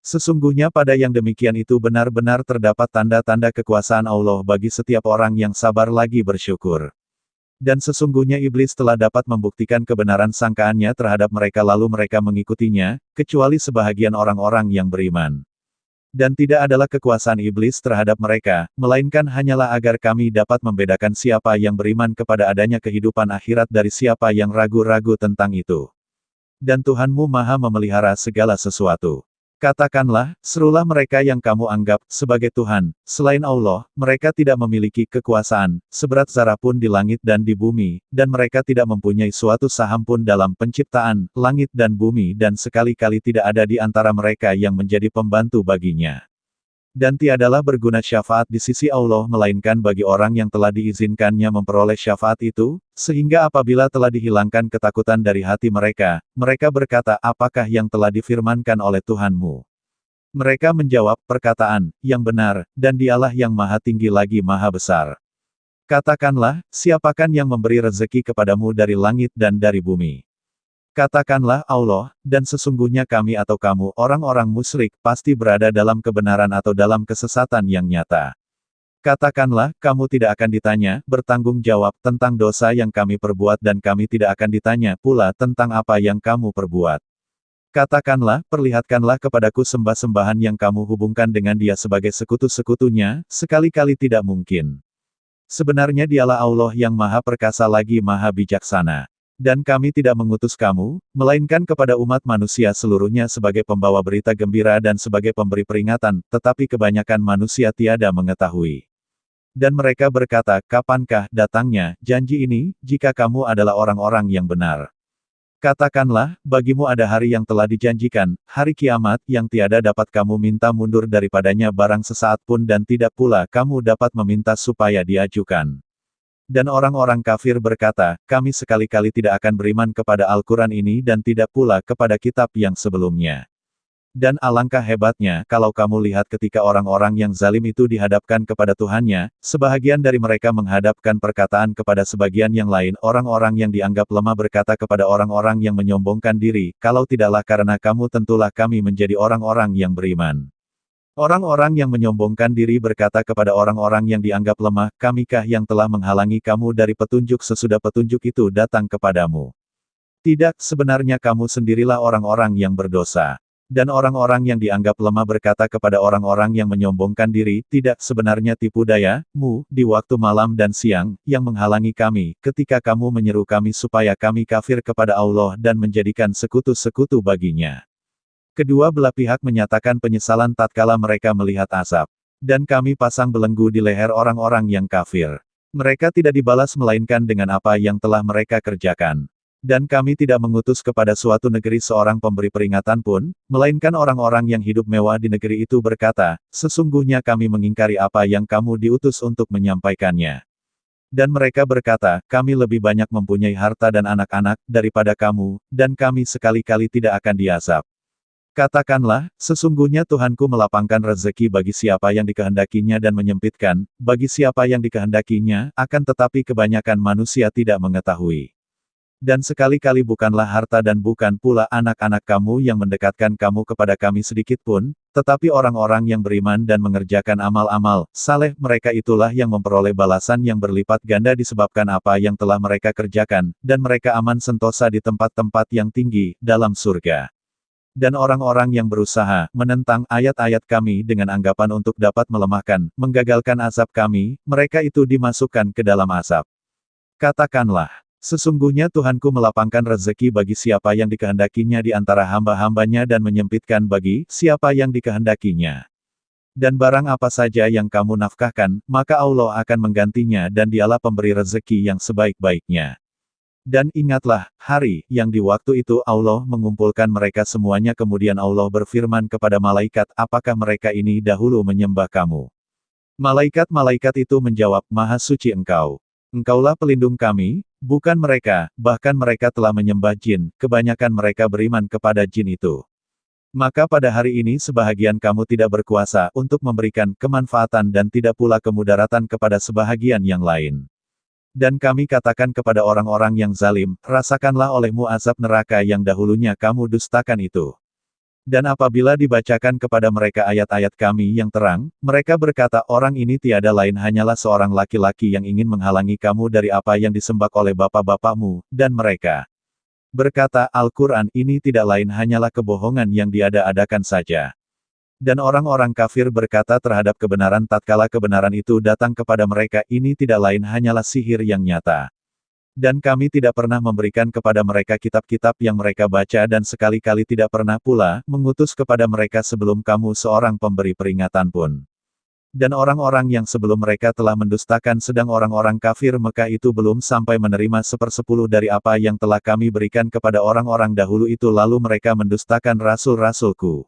Sesungguhnya pada yang demikian itu benar-benar terdapat tanda-tanda kekuasaan Allah bagi setiap orang yang sabar lagi bersyukur. Dan sesungguhnya iblis telah dapat membuktikan kebenaran sangkaannya terhadap mereka lalu mereka mengikutinya, kecuali sebahagian orang-orang yang beriman. Dan tidak adalah kekuasaan iblis terhadap mereka, melainkan hanyalah agar kami dapat membedakan siapa yang beriman kepada adanya kehidupan akhirat dari siapa yang ragu-ragu tentang itu. Dan Tuhanmu Maha memelihara segala sesuatu. Katakanlah, serulah mereka yang kamu anggap sebagai Tuhan, selain Allah, mereka tidak memiliki kekuasaan, seberat zarah pun di langit dan di bumi, dan mereka tidak mempunyai suatu saham pun dalam penciptaan, langit dan bumi dan sekali-kali tidak ada di antara mereka yang menjadi pembantu baginya. Dan tiadalah berguna syafaat di sisi Allah melainkan bagi orang yang telah diizinkannya memperoleh syafaat itu, sehingga apabila telah dihilangkan ketakutan dari hati mereka, mereka berkata apakah yang telah difirmankan oleh Tuhanmu. Mereka menjawab, perkataan, yang benar, dan dialah yang maha tinggi lagi maha besar. Katakanlah, siapakan yang memberi rezeki kepadamu dari langit dan dari bumi. Katakanlah Allah, dan sesungguhnya kami atau kamu orang-orang musyrik pasti berada dalam kebenaran atau dalam kesesatan yang nyata. Katakanlah, kamu tidak akan ditanya, bertanggung jawab tentang dosa yang kami perbuat dan kami tidak akan ditanya pula tentang apa yang kamu perbuat. Katakanlah, perlihatkanlah kepadaku sembah-sembahan yang kamu hubungkan dengan dia sebagai sekutu-sekutunya, sekali-kali tidak mungkin. Sebenarnya dialah Allah yang maha perkasa lagi maha bijaksana. Dan kami tidak mengutus kamu, melainkan kepada umat manusia seluruhnya sebagai pembawa berita gembira dan sebagai pemberi peringatan, tetapi kebanyakan manusia tiada mengetahui. Dan mereka berkata, kapankah datangnya janji ini, jika kamu adalah orang-orang yang benar? Katakanlah, bagimu ada hari yang telah dijanjikan, hari kiamat, yang tiada dapat kamu minta mundur daripadanya barang sesaat pun dan tidak pula kamu dapat meminta supaya diajukan. Dan orang-orang kafir berkata, kami sekali-kali tidak akan beriman kepada Al-Quran ini dan tidak pula kepada kitab yang sebelumnya. Dan alangkah hebatnya, kalau kamu lihat ketika orang-orang yang zalim itu dihadapkan kepada Tuhannya, sebahagian dari mereka menghadapkan perkataan kepada sebagian yang lain. Orang-orang yang dianggap lemah berkata kepada orang-orang yang menyombongkan diri, kalau tidaklah karena kamu tentulah kami menjadi orang-orang yang beriman. Orang-orang yang menyombongkan diri berkata kepada orang-orang yang dianggap lemah, kamikah yang telah menghalangi kamu dari petunjuk sesudah petunjuk itu datang kepadamu? Tidak, sebenarnya kamu sendirilah orang-orang yang berdosa. Dan orang-orang yang dianggap lemah berkata kepada orang-orang yang menyombongkan diri, tidak, sebenarnya tipu daya-mu, di waktu malam dan siang, yang menghalangi kami, ketika kamu menyeru kami supaya kami kafir kepada Allah dan menjadikan sekutu-sekutu baginya. Kedua belah pihak menyatakan penyesalan tatkala mereka melihat asap. Dan kami pasang belenggu di leher orang-orang yang kafir. Mereka tidak dibalas melainkan dengan apa yang telah mereka kerjakan. Dan kami tidak mengutus kepada suatu negeri seorang pemberi peringatan pun, melainkan orang-orang yang hidup mewah di negeri itu berkata, sesungguhnya kami mengingkari apa yang kamu diutus untuk menyampaikannya. Dan mereka berkata, kami lebih banyak mempunyai harta dan anak-anak daripada kamu, dan kami sekali-kali tidak akan diazab. Katakanlah, sesungguhnya Tuhanku melapangkan rezeki bagi siapa yang dikehendakinya dan menyempitkan, bagi siapa yang dikehendakinya, akan tetapi kebanyakan manusia tidak mengetahui. Dan sekali-kali bukanlah harta dan bukan pula anak-anak kamu yang mendekatkan kamu kepada kami sedikit pun, tetapi orang-orang yang beriman dan mengerjakan amal-amal saleh mereka itulah yang memperoleh balasan yang berlipat ganda disebabkan apa yang telah mereka kerjakan, dan mereka aman sentosa di tempat-tempat yang tinggi, dalam surga. Dan orang-orang yang berusaha menentang ayat-ayat kami dengan anggapan untuk dapat melemahkan, menggagalkan azab kami, mereka itu dimasukkan ke dalam azab. Katakanlah, sesungguhnya Tuhanku melapangkan rezeki bagi siapa yang dikehendakinya di antara hamba-hambanya dan menyempitkan bagi siapa yang dikehendakinya. Dan barang apa saja yang kamu nafkahkan, maka Allah akan menggantinya dan dialah pemberi rezeki yang sebaik-baiknya. Dan ingatlah, hari yang di waktu itu Allah mengumpulkan mereka semuanya kemudian Allah berfirman kepada malaikat, apakah mereka ini dahulu menyembah kamu? Malaikat-malaikat itu menjawab, Maha Suci Engkau. Engkaulah pelindung kami, bukan mereka, bahkan mereka telah menyembah jin, kebanyakan mereka beriman kepada jin itu. Maka pada hari ini sebahagian kamu tidak berkuasa untuk memberikan kemanfaatan dan tidak pula kemudaratan kepada sebahagian yang lain. Dan kami katakan kepada orang-orang yang zalim, rasakanlah olehmu azab neraka yang dahulunya kamu dustakan itu. Dan apabila dibacakan kepada mereka ayat-ayat kami yang terang, mereka berkata orang ini tiada lain hanyalah seorang laki-laki yang ingin menghalangi kamu dari apa yang disembah oleh bapak-bapakmu, dan mereka berkata Al-Quran ini tidak lain hanyalah kebohongan yang diada-adakan saja. Dan orang-orang kafir berkata terhadap kebenaran tatkala kebenaran itu datang kepada mereka ini tidak lain hanyalah sihir yang nyata. Dan kami tidak pernah memberikan kepada mereka kitab-kitab yang mereka baca dan sekali-kali tidak pernah pula mengutus kepada mereka sebelum kamu seorang pemberi peringatan pun. Dan orang-orang yang sebelum mereka telah mendustakan sedang orang-orang kafir Mekah itu belum sampai menerima 1/10 dari apa yang telah kami berikan kepada orang-orang dahulu itu lalu mereka mendustakan rasul-rasulku.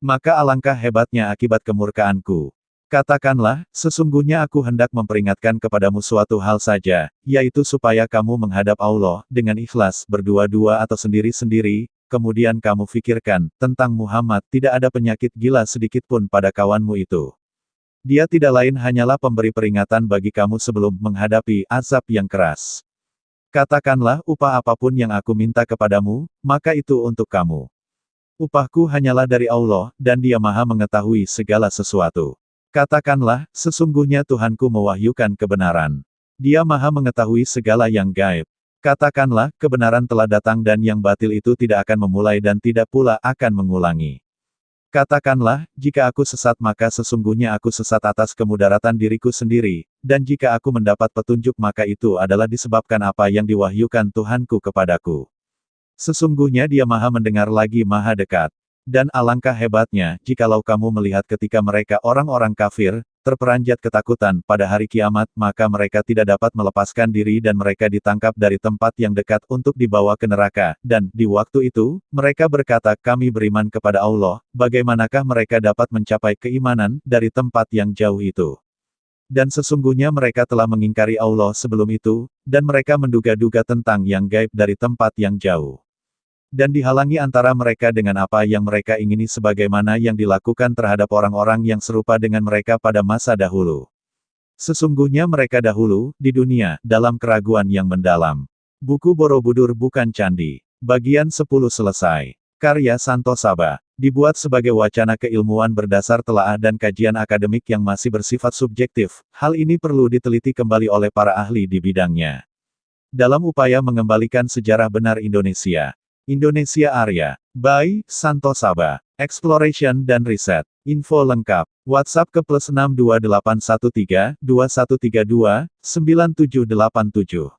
Maka alangkah hebatnya akibat kemurkaanku. Katakanlah, sesungguhnya aku hendak memperingatkan kepadamu suatu hal saja, yaitu supaya kamu menghadap Allah, dengan ikhlas, berdua-dua atau sendiri-sendiri, kemudian kamu fikirkan, tentang Muhammad, tidak ada penyakit gila sedikit pun pada kawanmu itu. Dia tidak lain hanyalah pemberi peringatan bagi kamu sebelum menghadapi azab yang keras. Katakanlah, upah apapun yang aku minta kepadamu, maka itu untuk kamu. Upahku hanyalah dari Allah, dan Dia Maha mengetahui segala sesuatu. Katakanlah, sesungguhnya Tuhanku mewahyukan kebenaran. Dia Maha mengetahui segala yang gaib. Katakanlah, kebenaran telah datang dan yang batil itu tidak akan memulai dan tidak pula akan mengulangi. Katakanlah, jika aku sesat maka sesungguhnya aku sesat atas kemudaratan diriku sendiri, dan jika aku mendapat petunjuk maka itu adalah disebabkan apa yang diwahyukan Tuhanku kepadaku. Sesungguhnya Dia Maha mendengar lagi Maha dekat. Dan alangkah hebatnya, jikalau kamu melihat ketika mereka orang-orang kafir, terperanjat ketakutan pada hari kiamat, maka mereka tidak dapat melepaskan diri dan mereka ditangkap dari tempat yang dekat untuk dibawa ke neraka, dan, di waktu itu, mereka berkata, kami beriman kepada Allah, bagaimanakah mereka dapat mencapai keimanan, dari tempat yang jauh itu? Dan sesungguhnya mereka telah mengingkari Allah sebelum itu, dan mereka menduga-duga tentang yang gaib dari tempat yang jauh. Dan dihalangi antara mereka dengan apa yang mereka ingini sebagaimana yang dilakukan terhadap orang-orang yang serupa dengan mereka pada masa dahulu. Sesungguhnya mereka dahulu, di dunia, dalam keraguan yang mendalam. Buku Borobudur bukan candi. Bagian 10 selesai. Karya Santo Saba. Dibuat sebagai wacana keilmuan berdasar telaah dan kajian akademik yang masih bersifat subjektif. Hal ini perlu diteliti kembali oleh para ahli di bidangnya. Dalam upaya mengembalikan sejarah benar Indonesia. Indonesia Arya. By Santo Saba. Exploration dan Riset. Info lengkap. WhatsApp ke +62813 2132 9787.